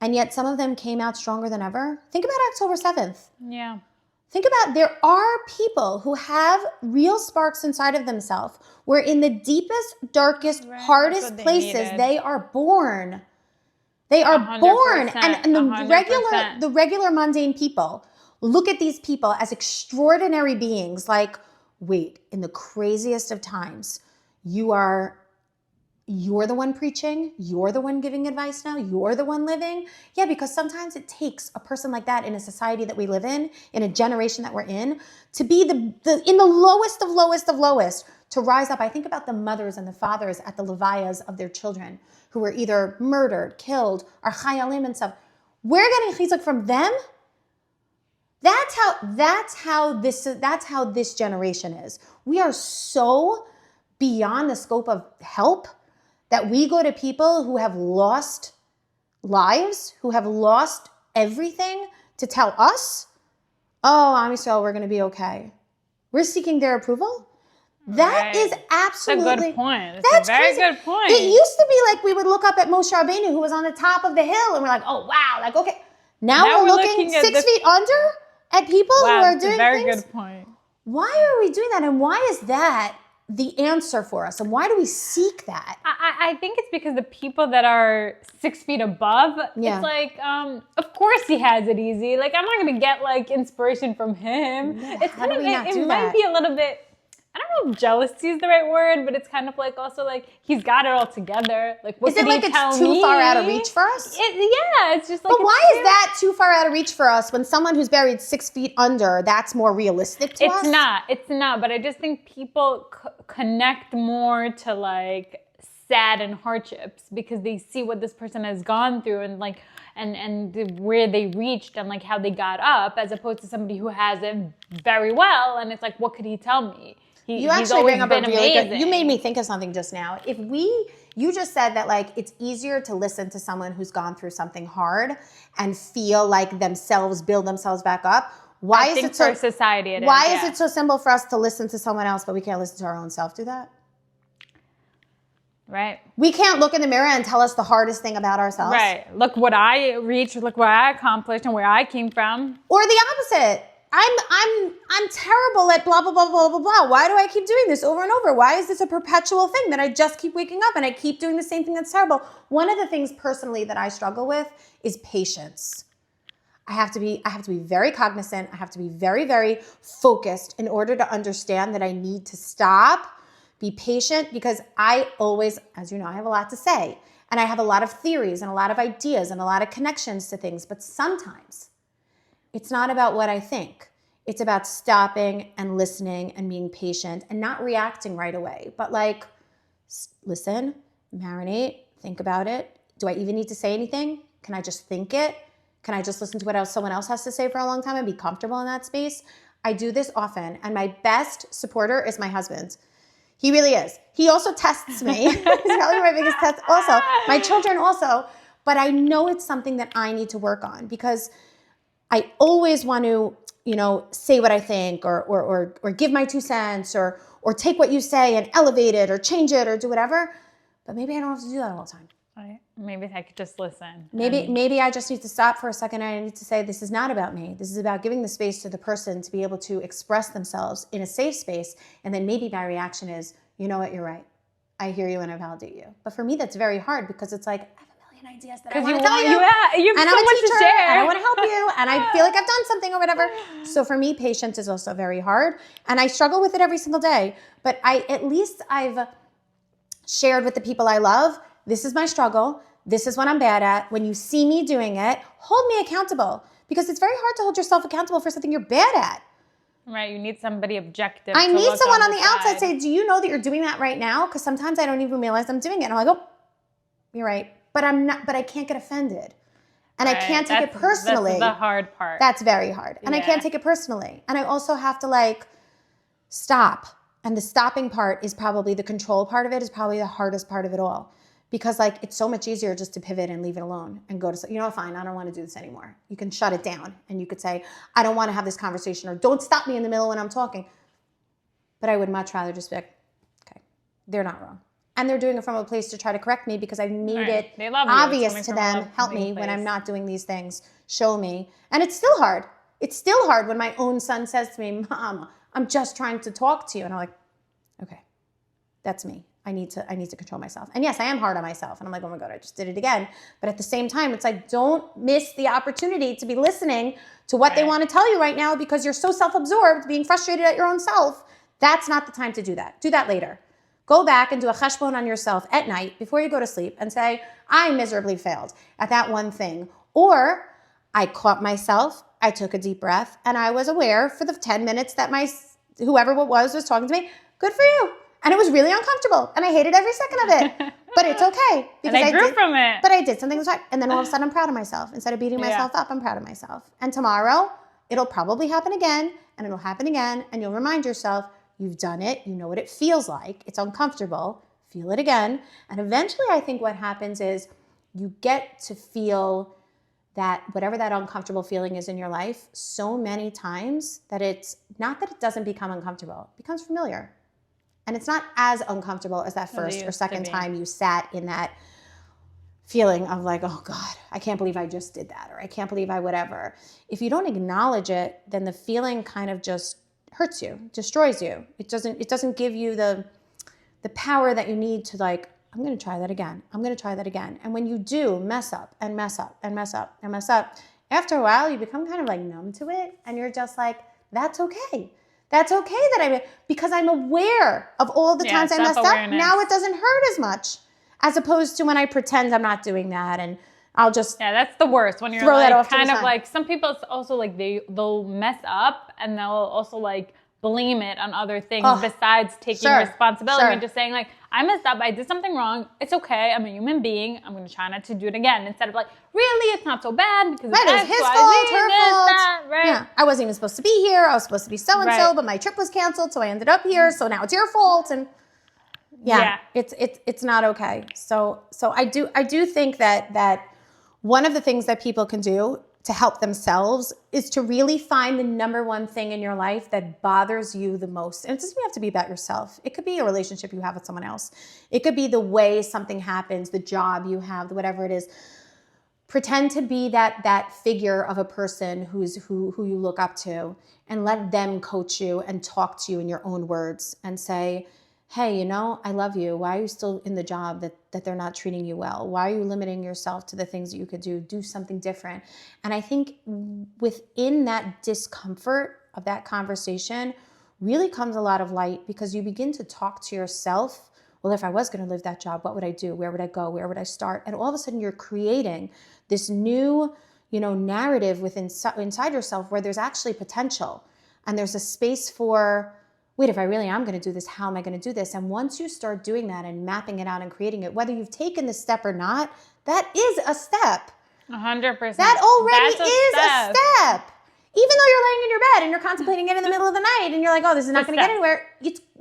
And yet some of them came out stronger than ever. Think about October 7th. Yeah. Think about, there are people who have real sparks inside of themselves where in the deepest, darkest, hardest places, they are born. They are 100%, born. And the 100%. regular mundane people look at these people as extraordinary beings. Like, wait, in the craziest of times, you're the one preaching, you're the one giving advice now, you're the one living. Yeah, because sometimes it takes a person like that in a society that we live in a generation that we're in, to be in the lowest of lowest of lowest, to rise up. I think about the mothers and the fathers at the levayas of their children who were either murdered, killed, or chayalim and stuff. We're getting chizuk from them. That's how this generation is. We are so beyond the scope of help that we go to people who have lost lives, who have lost everything to tell us, oh, Am Yisrael, we're going to be okay. We're seeking their approval. That is absolutely... That's a good point. That's a very crazy. Good point. It used to be like we would look up at Moshe Rabbeinu, who was on the top of the hill, and we're like, oh, wow, like, okay. Now we're looking 6 feet under at people who are doing very things. Good point. Why are we doing that? And why is that the answer for us? And why do we seek that? I think it's because the people that are 6 feet above, it's like, of course he has it easy. Like, I'm not going to get like inspiration from him. Yeah, it's how kind do of, we not do it might that? be a little bit, I don't know if jealousy is the right word, but it's kind of like also like he's got it all together. Like, what Is it like it's too far out of reach for us? Yeah, it's just like. But why is that too far out of reach for us when someone who's buried 6 feet under, that's more realistic to us? It's not. But I just think people connect more to like sad and hardships because they see what this person has gone through and like and where they reached and like how they got up, as opposed to somebody who has it very well and it's like, what could he tell me? You actually bring up a really good, you made me think of something just now. You just said that like it's easier to listen to someone who's gone through something hard and feel like themselves build themselves back up. Why is it so society? Why is it so simple for us to listen to someone else, but we can't listen to our own self do that? Right. We can't look in the mirror and tell us the hardest thing about ourselves. Right. Look what I reached, look what I accomplished and where I came from. Or the opposite. I'm terrible at blah, blah, blah, blah, blah, blah. Why do I keep doing this over and over? Why is this a perpetual thing that I just keep waking up and I keep doing the same thing that's terrible? One of the things personally that I struggle with is patience. I have to be very cognizant. I have to be very, very focused in order to understand that I need to stop, be patient, because I always, as you know, I have a lot to say and I have a lot of theories and a lot of ideas and a lot of connections to things, but sometimes it's not about what I think. It's about stopping and listening and being patient and not reacting right away, but like, listen, marinate, think about it. Do I even need to say anything? Can I just think it? Can I just listen to what someone else has to say for a long time and be comfortable in that space? I do this often, and my best supporter is my husband. He really is. He also tests me. He's probably my biggest test also. My children also. But I know it's something that I need to work on because I always want to, say what I think or give my 2 cents or take what you say and elevate it or change it or do whatever. But maybe I don't have to do that all the time. Right. Maybe I could just listen. Maybe I just need to stop for a second and I need to say, this is not about me. This is about giving the space to the person to be able to express themselves in a safe space. And then maybe my reaction is, you know what, you're right. I hear you and I validate you. But for me, that's very hard because it's like, I have a million ideas that I want to tell you. You have and so I'm a much teacher to share. and I want to help you and I feel like I've done something or whatever. So for me, patience is also very hard. And I struggle with it every single day. But at least I've shared with the people I love, this is my struggle. This is what I'm bad at. When you see me doing it, hold me accountable because it's very hard to hold yourself accountable for something you're bad at. Right, you need somebody objective. I need someone on the outside say, do you know that you're doing that right now? Because sometimes I don't even realize I'm doing it. And I'm like, oh, you're right. But I can't get offended. And I can't take it personally. That's the hard part. That's very hard. And I can't take it personally. And I also have to stop. And the stopping part is probably the control part of it is probably the hardest part of it all. Because it's so much easier just to pivot and leave it alone and go to, fine, I don't want to do this anymore. You can shut it down and you could say, I don't want to have this conversation or don't stop me in the middle when I'm talking. But I would much rather just be like, okay, they're not wrong. And they're doing it from a place to try to correct me because I've made it obvious to them, help me when I'm not doing these things, show me. And it's still hard. It's still hard when my own son says to me, Mom, I'm just trying to talk to you. And I'm like, okay, that's me. I need to control myself. And yes, I am hard on myself. And I'm like, oh my God, I just did it again. But at the same time, it's like, don't miss the opportunity to be listening to what they want to tell you right now because you're so self-absorbed, being frustrated at your own self. That's not the time to do that. Do that later. Go back and do a cheshbon on yourself at night before you go to sleep and say, I miserably failed at that one thing. Or I caught myself, I took a deep breath, and I was aware for the 10 minutes that whoever it was talking to me. Good for you. And it was really uncomfortable. And I hated every second of it. But it's okay. Because I grew from it. But I did something that was right. And then all of a sudden I'm proud of myself. Instead of beating myself up, I'm proud of myself. And tomorrow, it'll probably happen again. And it'll happen again. And you'll remind yourself, you've done it. You know what it feels like. It's uncomfortable. Feel it again. And eventually I think what happens is you get to feel that whatever that uncomfortable feeling is in your life so many times that it's not that it doesn't become uncomfortable. It becomes familiar. And it's not as uncomfortable as that first or second time you sat in that feeling of like, oh God, I can't believe I just did that, or I can't believe I whatever. If you don't acknowledge it, then the feeling kind of just hurts you, destroys you. It doesn't give you the power that you need to I'm going to try that again. I'm going to try that again. And when you do mess up and mess up and mess up and mess up, after a while you become kind of numb to it, and you're just like, that's okay. That's okay because I'm aware of all the times I messed up. Now it doesn't hurt as much as opposed to when I pretend I'm not doing that and I'll just that's the worst when you're throw that off kind of some people it's also they'll mess up and they'll also blame it on other things besides taking responsibility and just saying I messed up, I did something wrong, it's okay, I'm a human being, I'm going to try not to do it again, instead of really, it's not so bad because it was his fault, her fault. That, right? Yeah, I wasn't even supposed to be here, I was supposed to be so-and-so, but my trip was canceled, so I ended up here, so now it's your fault, and it's not okay. So I do think that one of the things that people can do to help themselves is to really find the number one thing in your life that bothers you the most. And it doesn't have to be about yourself. It could be a relationship you have with someone else. It could be the way something happens, the job you have, whatever it is. Pretend to be that figure of a person who you look up to, and let them coach you and talk to you in your own words and say, hey, I love you. Why are you still in the job that they're not treating you well? Why are you limiting yourself to the things that you could do? Do something different. And I think within that discomfort of that conversation really comes a lot of light, because you begin to talk to yourself. Well, if I was going to live that job, what would I do? Where would I go? Where would I start? And all of a sudden you're creating this new, narrative inside yourself where there's actually potential, and there's a space for, wait, if I really am going to do this, how am I going to do this? And once you start doing that and mapping it out and creating it, whether you've taken the step or not, that is a step. 100%. That already is a step. Even though you're laying in your bed and you're contemplating it in the middle of the night and you're like, oh, this is not going to get anywhere.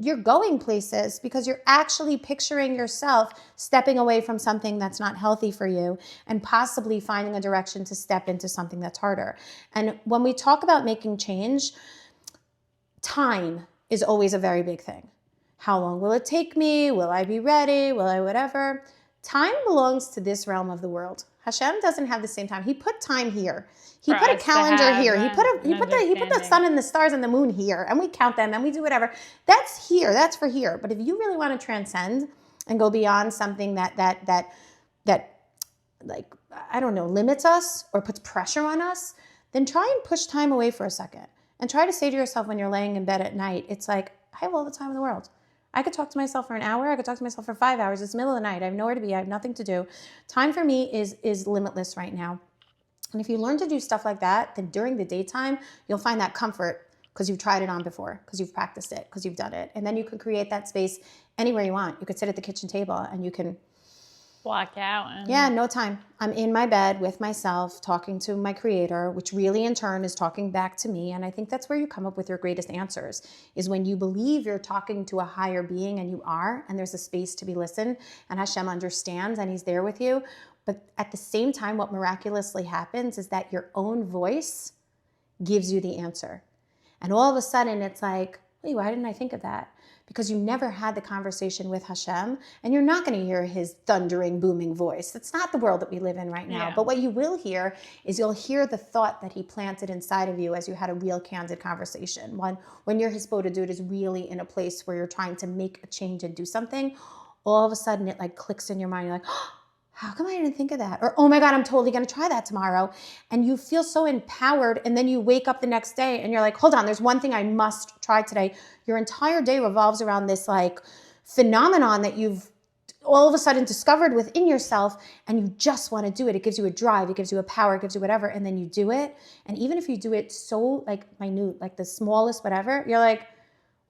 You're going places because you're actually picturing yourself stepping away from something that's not healthy for you and possibly finding a direction to step into something that's harder. And when we talk about making change, time is always a very big thing. How long will it take me? Will I be ready? Will I whatever? Time belongs to this realm of the world. Hashem doesn't have the same time. He put time here. He put a calendar here. He put the sun and the stars and the moon here, and we count them and we do whatever. That's here. That's for here. But if you really want to transcend and go beyond something that like, I don't know, limits us or puts pressure on us, then try and push time away for a second and try to say to yourself when you're laying in bed at night, it's like, I have all the time in the world. I could talk to myself for an hour. I could talk to myself for 5 hours. It's the middle of the night. I have nowhere to be. I have nothing to do. Time for me is limitless right now. And if you learn to do stuff like that, then during the daytime, you'll find that comfort because you've tried it on before, because you've practiced it, because you've done it. And then you can create that space anywhere you want. You could sit at the kitchen table and you can block out. Yeah, no time. I'm in my bed with myself, talking to my creator, which really in turn is talking back to me. And I think that's where you come up with your greatest answers, is when you believe you're talking to a higher being, and you are, and there's a space to be listened, and Hashem understands and he's there with you. But at the same time, what miraculously happens is that your own voice gives you the answer. And all of a sudden it's like, wait, why didn't I think of that? Because you never had the conversation with Hashem, and you're not going to hear his thundering, booming voice. That's not the world that we live in right now. Yeah. But what you will hear is you'll hear the thought that he planted inside of you as you had a real candid conversation. When your Hisbodedut is really in a place where you're trying to make a change and do something, all of a sudden it like clicks in your mind. You're like, oh, how come I didn't think of that? Or, oh my God, I'm totally going to try that tomorrow. And you feel so empowered. And then you wake up the next day and you're like, hold on, there's one thing I must try today. Your entire day revolves around this like phenomenon that you've all of a sudden discovered within yourself, and you just want to do it. It gives you a drive, it gives you a power, it gives you whatever. And then you do it. And even if you do it so like minute, like the smallest whatever, you're like,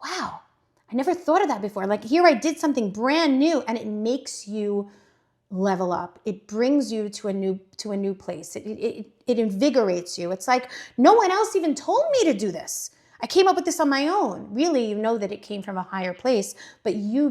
wow, I never thought of that before. Like here I did something brand new, and it makes you level up. It brings you to a new place. It invigorates you. It's like no one else even told me to do this. I came up with this on my own. Really, you know that it came from a higher place, but you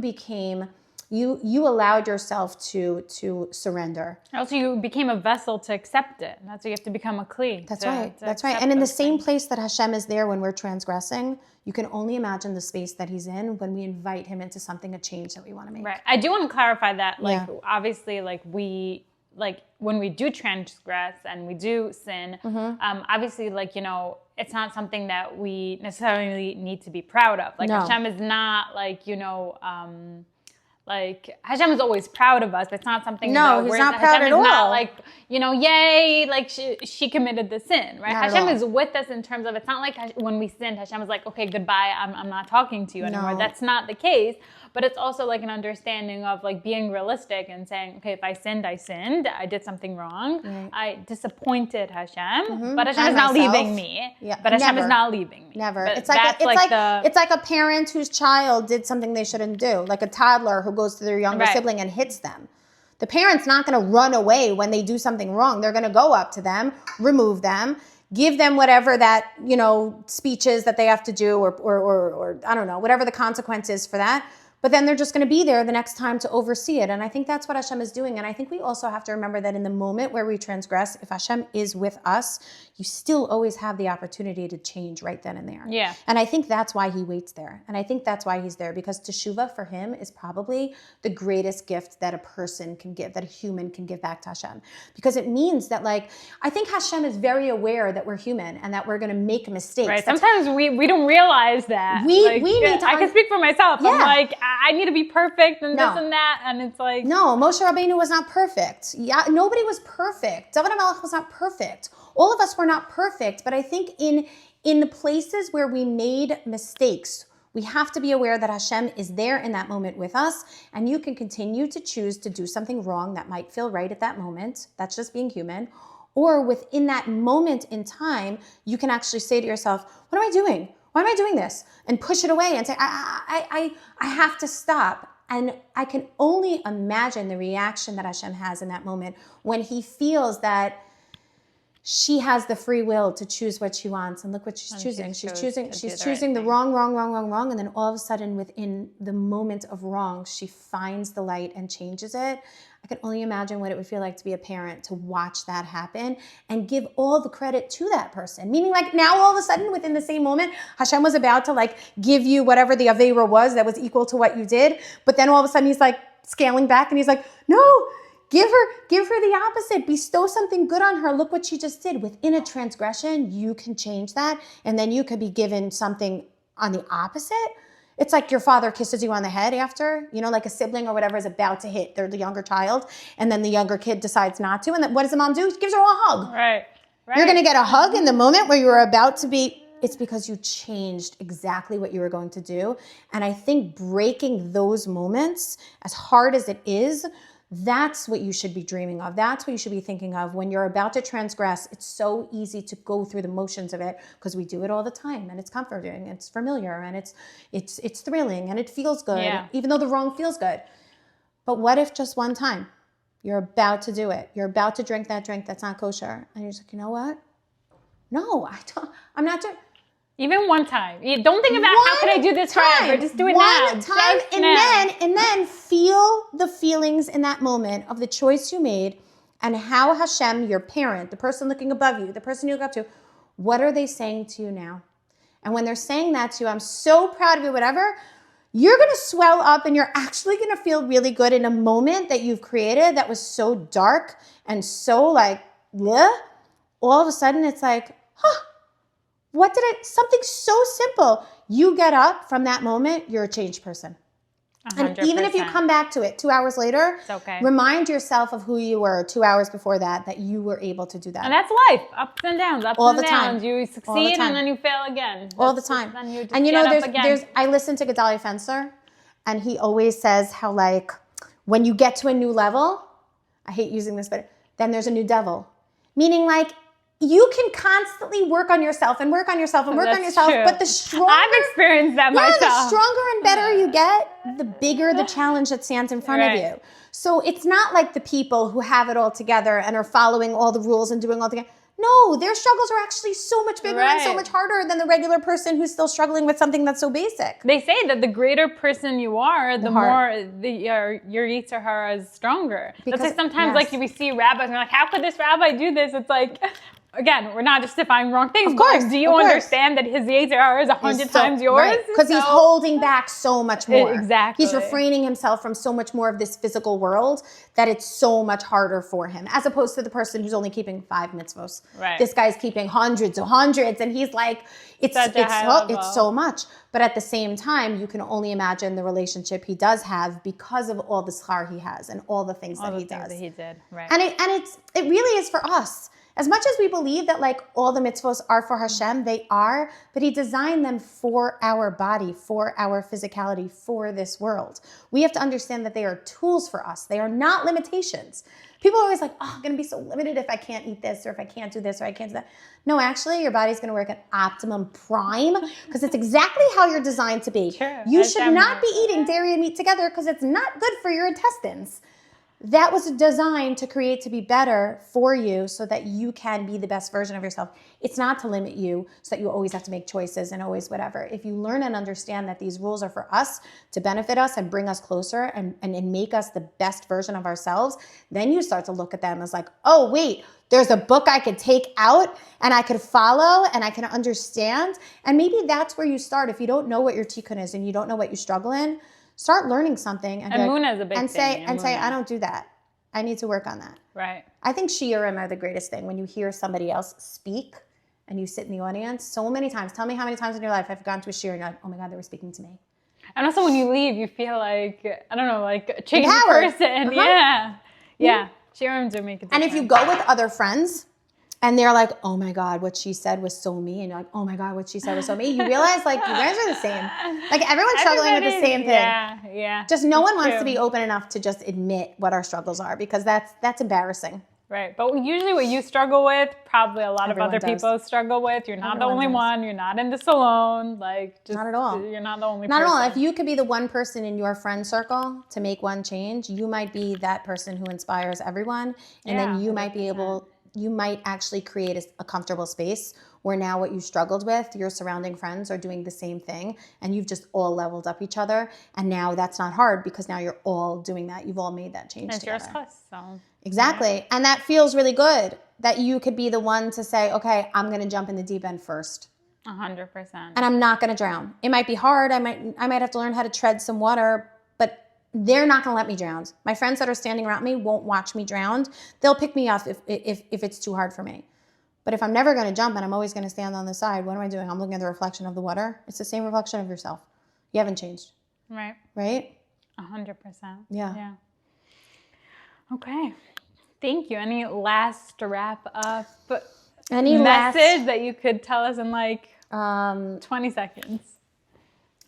allowed yourself to surrender. Also, you became a vessel to accept it. That's why you have to become a kli. That's right. That's right. And in the same place that Hashem is there when we're transgressing, you can only imagine the space that he's in when we invite him into something, a change that we want to make. Right. I do want to clarify that, obviously, when we do transgress and we do sin, obviously, it's not something that we necessarily need to be proud of. Like, no. Hashem is not Hashem is always proud of us. It's not something. No, he's not proud at all. Hashem is not yay, she committed the sin, right? Not Hashem is with us in terms of, it's not like when we sinned, Hashem is like, okay, goodbye, I'm not talking to you anymore. No. That's not the case. But it's also like an understanding of like being realistic and saying, okay, if I sinned, I did something wrong. Right. I disappointed Hashem, but Hashem is not leaving me. Yeah. But Hashem is not leaving me. Never. It's like a parent whose child did something they shouldn't do, like a toddler who goes to their younger sibling and hits them. The parent's not going to run away when they do something wrong. They're going to go up to them, remove them, give them whatever that, speeches that they have to do or I don't know, whatever the consequence is for that. But then they're just going to be there the next time to oversee it. And I think that's what Hashem is doing. And I think we also have to remember that in the moment where we transgress, if Hashem is with us, you still always have the opportunity to change right then and there. Yeah. And I think that's why he waits there. And I think that's why he's there, because teshuvah for him is probably the greatest gift that a person can give, that a human can give back to Hashem. Because it means that I think Hashem is very aware that we're human and that we're going to make mistakes. Right. Sometimes we don't realize that. We need to. I can speak for myself. Yeah. I'm like, I need to be perfect and this and that. And it's like. No, Moshe Rabbeinu was not perfect. Yeah, nobody was perfect. David HaMelech was not perfect. All of us were not perfect. But I think in the places where we made mistakes, we have to be aware that Hashem is there in that moment with us. And you can continue to choose to do something wrong that might feel right at that moment. That's just being human. Or within that moment in time, you can actually say to yourself, what am I doing? Why am I doing this? And push it away and say, I have to stop. And I can only imagine the reaction that Hashem has in that moment when he feels that she has the free will to choose what she wants, and look what she's choosing. She's choosing the wrong, and then all of a sudden within the moment of wrong, she finds the light and changes it. I can only imagine what it would feel like to be a parent, to watch that happen and give all the credit to that person. Meaning like now all of a sudden within the same moment, Hashem was about to like give you whatever the Aveira was that was equal to what you did. But then all of a sudden he's like scaling back and he's like, no, give her the opposite. Bestow something good on her. Look what she just did. Within a transgression, you can change that. And then you could be given something on the opposite. It's like your father kisses you on the head after, you know, like a sibling or whatever is about to hit the younger child. And then the younger kid decides not to. And then what does the mom do? She gives her a hug. Right. You're going to get a hug in the moment where you were about to be. It's because you changed exactly what you were going to do. And I think breaking those moments, as hard as it is, that's what you should be dreaming of. That's what you should be thinking of when you're about to transgress. It's so easy to go through the motions of it because we do it all the time, and it's comforting, it's familiar, and it's thrilling, and it feels good, even though the wrong feels good. But what if just one time you're about to do it? You're about to drink that drink that's not kosher, and you're just like, you know what? No, I'm not doing. Even one time. You don't think about how can I do this forever. Just do it now. One time, and then feel the feelings in that moment of the choice you made and how Hashem, your parent, the person looking above you, the person you look up to, what are they saying to you now? And when they're saying that to you, I'm so proud of you, whatever, you're going to swell up and you're actually going to feel really good in a moment that you've created that was so dark and so like, bleh. All of a sudden it's like, something so simple. You get up from that moment, you're a changed person. 100%. And even if you come back to it 2 hours later, it's okay. Remind yourself of who you were 2 hours before that you were able to do that. And that's life, ups and downs, all the time. You succeed and then you fail again. All the time. And you know, I listen to Gedalia Fencer, and he always says how like, when you get to a new level, I hate using this, but then there's a new devil. Meaning like, you can constantly work on yourself and work on yourself and work on yourself, true. But the stronger... I've experienced that myself. The stronger and better you get, the bigger the challenge that stands in front of you. So it's not like the people who have it all together and are following all the rules and doing all the... No, their struggles are actually so much bigger and so much harder than the regular person who's still struggling with something that's so basic. They say that the greater person you are, the more your Yetzer Hara is stronger. Because, that's like sometimes like we see rabbis and we're like, how could this rabbi do this? It's like... Again, we're not justifying wrong things. Of course, but do you understand that his Yetzer Hara is 100 times yours? Right, because he's holding back so much more. Exactly. He's refraining himself from so much more of this physical world that it's so much harder for him, as opposed to the person who's only keeping 5 mitzvos. Right. This guy's keeping hundreds, and he's like, it's so much. But at the same time, you can only imagine the relationship he does have because of all the schar he has and all the things that he does. That he did, right? And it really is for us. As much as we believe that like all the mitzvos are for Hashem, they are, but he designed them for our body, for our physicality, for this world. We have to understand that they are tools for us. They are not limitations. People are always like, oh, I'm going to be so limited if I can't eat this or if I can't do this or I can't do that. No, actually, your body's going to work at optimum prime because it's exactly how you're designed to be. Sure, you should not be eating dairy and meat together because it's not good for your intestines. That was designed to create to be better for you so that you can be the best version of yourself. It's not to limit you so that you always have to make choices and always whatever. If you learn and understand that these rules are for us to benefit us and bring us closer and make us the best version of ourselves, then you start to look at them as like, oh, wait, there's a book I could take out and I could follow and I can understand. And maybe that's where you start. If you don't know what your tikkun is and you don't know what you struggle in, start learning something and Emunah is a big thing. Say, I don't do that. I need to work on that. Right. I think shiurim are the greatest thing. When you hear somebody else speak and you sit in the audience, so many times, tell me how many times in your life I've gone to a shiur and you're like, oh my God, they were speaking to me. And also when you leave, you feel like, I don't know, like a changed person. Yeah. Yeah. Shiurim do make a difference. And if you go with other friends, and they're like, oh my God, what she said was so me. And you're like, oh my God, what she said was so me. You realize like you guys are the same. Like everyone's struggling with the same thing. Yeah. Just no one wants to be open enough to just admit what our struggles are because that's embarrassing. Right. But usually what you struggle with, probably a lot of other people struggle with. You're not the only one. You're not in this alone. Like, just, not at all. You're not the only person. Not at all. If you could be the one person in your friend circle to make one change, you might be that person who inspires everyone. And then you might be able you might actually create a comfortable space where now what you struggled with, your surrounding friends are doing the same thing, and you've just all leveled up each other. And now that's not hard because now you're all doing that. You've all made that change together. It's your so. Exactly. Yeah. And that feels really good that you could be the one to say, okay, I'm going to jump in the deep end first. 100%. And I'm not going to drown. It might be hard. I might have to learn how to tread some water, but they're not going to let me drown. My friends that are standing around me won't watch me drown. They'll pick me up if it's too hard for me. But if I'm never going to jump and I'm always going to stand on the side, what am I doing? I'm looking at the reflection of the water. It's the same reflection of yourself. You haven't changed. Right. Right? 100%. Yeah. Okay. Thank you. Any last wrap up message that you could tell us in like 20 seconds?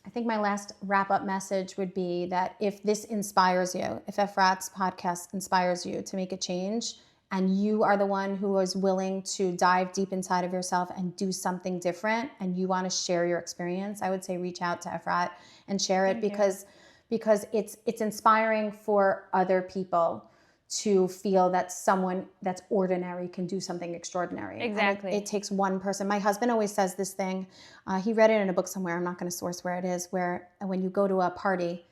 I think my last wrap-up message would be that if this inspires you, if Efrat's podcast inspires you to make a change, and you are the one who is willing to dive deep inside of yourself and do something different, and you want to share your experience, I would say reach out to Efrat and share it because it's inspiring for other people to feel that someone that's ordinary can do something extraordinary. Exactly. It takes one person. My husband always says this thing. He read it in a book somewhere. I'm not going to source where it is, where when you go to a party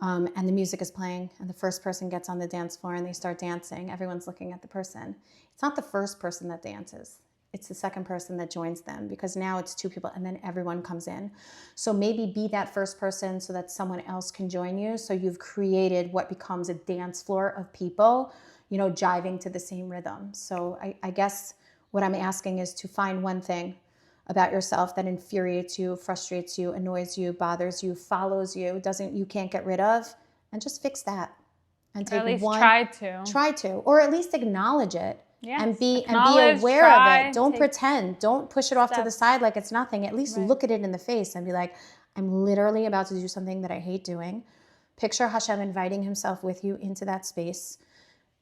and the music is playing and the first person gets on the dance floor and they start dancing, everyone's looking at the person. It's not the first person that dances. It's the second person that joins them, because now it's two people and then everyone comes in. So maybe be that first person so that someone else can join you. So you've created what becomes a dance floor of people, jiving to the same rhythm. So I guess what I'm asking is to find one thing about yourself that infuriates you, frustrates you, annoys you, bothers you, follows you, you can't get rid of, and just fix that. And take or at least one. Try to. Or at least acknowledge it. Yes. And be aware of it. Don't pretend. Don't push it off to the side like it's nothing. At least look at it in the face and be like, I'm literally about to do something that I hate doing. Picture Hashem inviting himself with you into that space.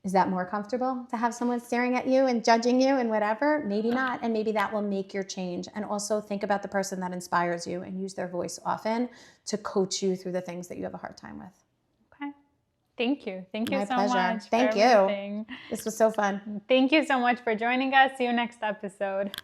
Is that more comfortable to have someone staring at you and judging you and whatever? Maybe not. And maybe that will make your change. And also think about the person that inspires you and use their voice often to coach you through the things that you have a hard time with. Thank you. Thank you My so pleasure. much. Thank you. This was so fun. Thank you so much for joining us. See you next episode.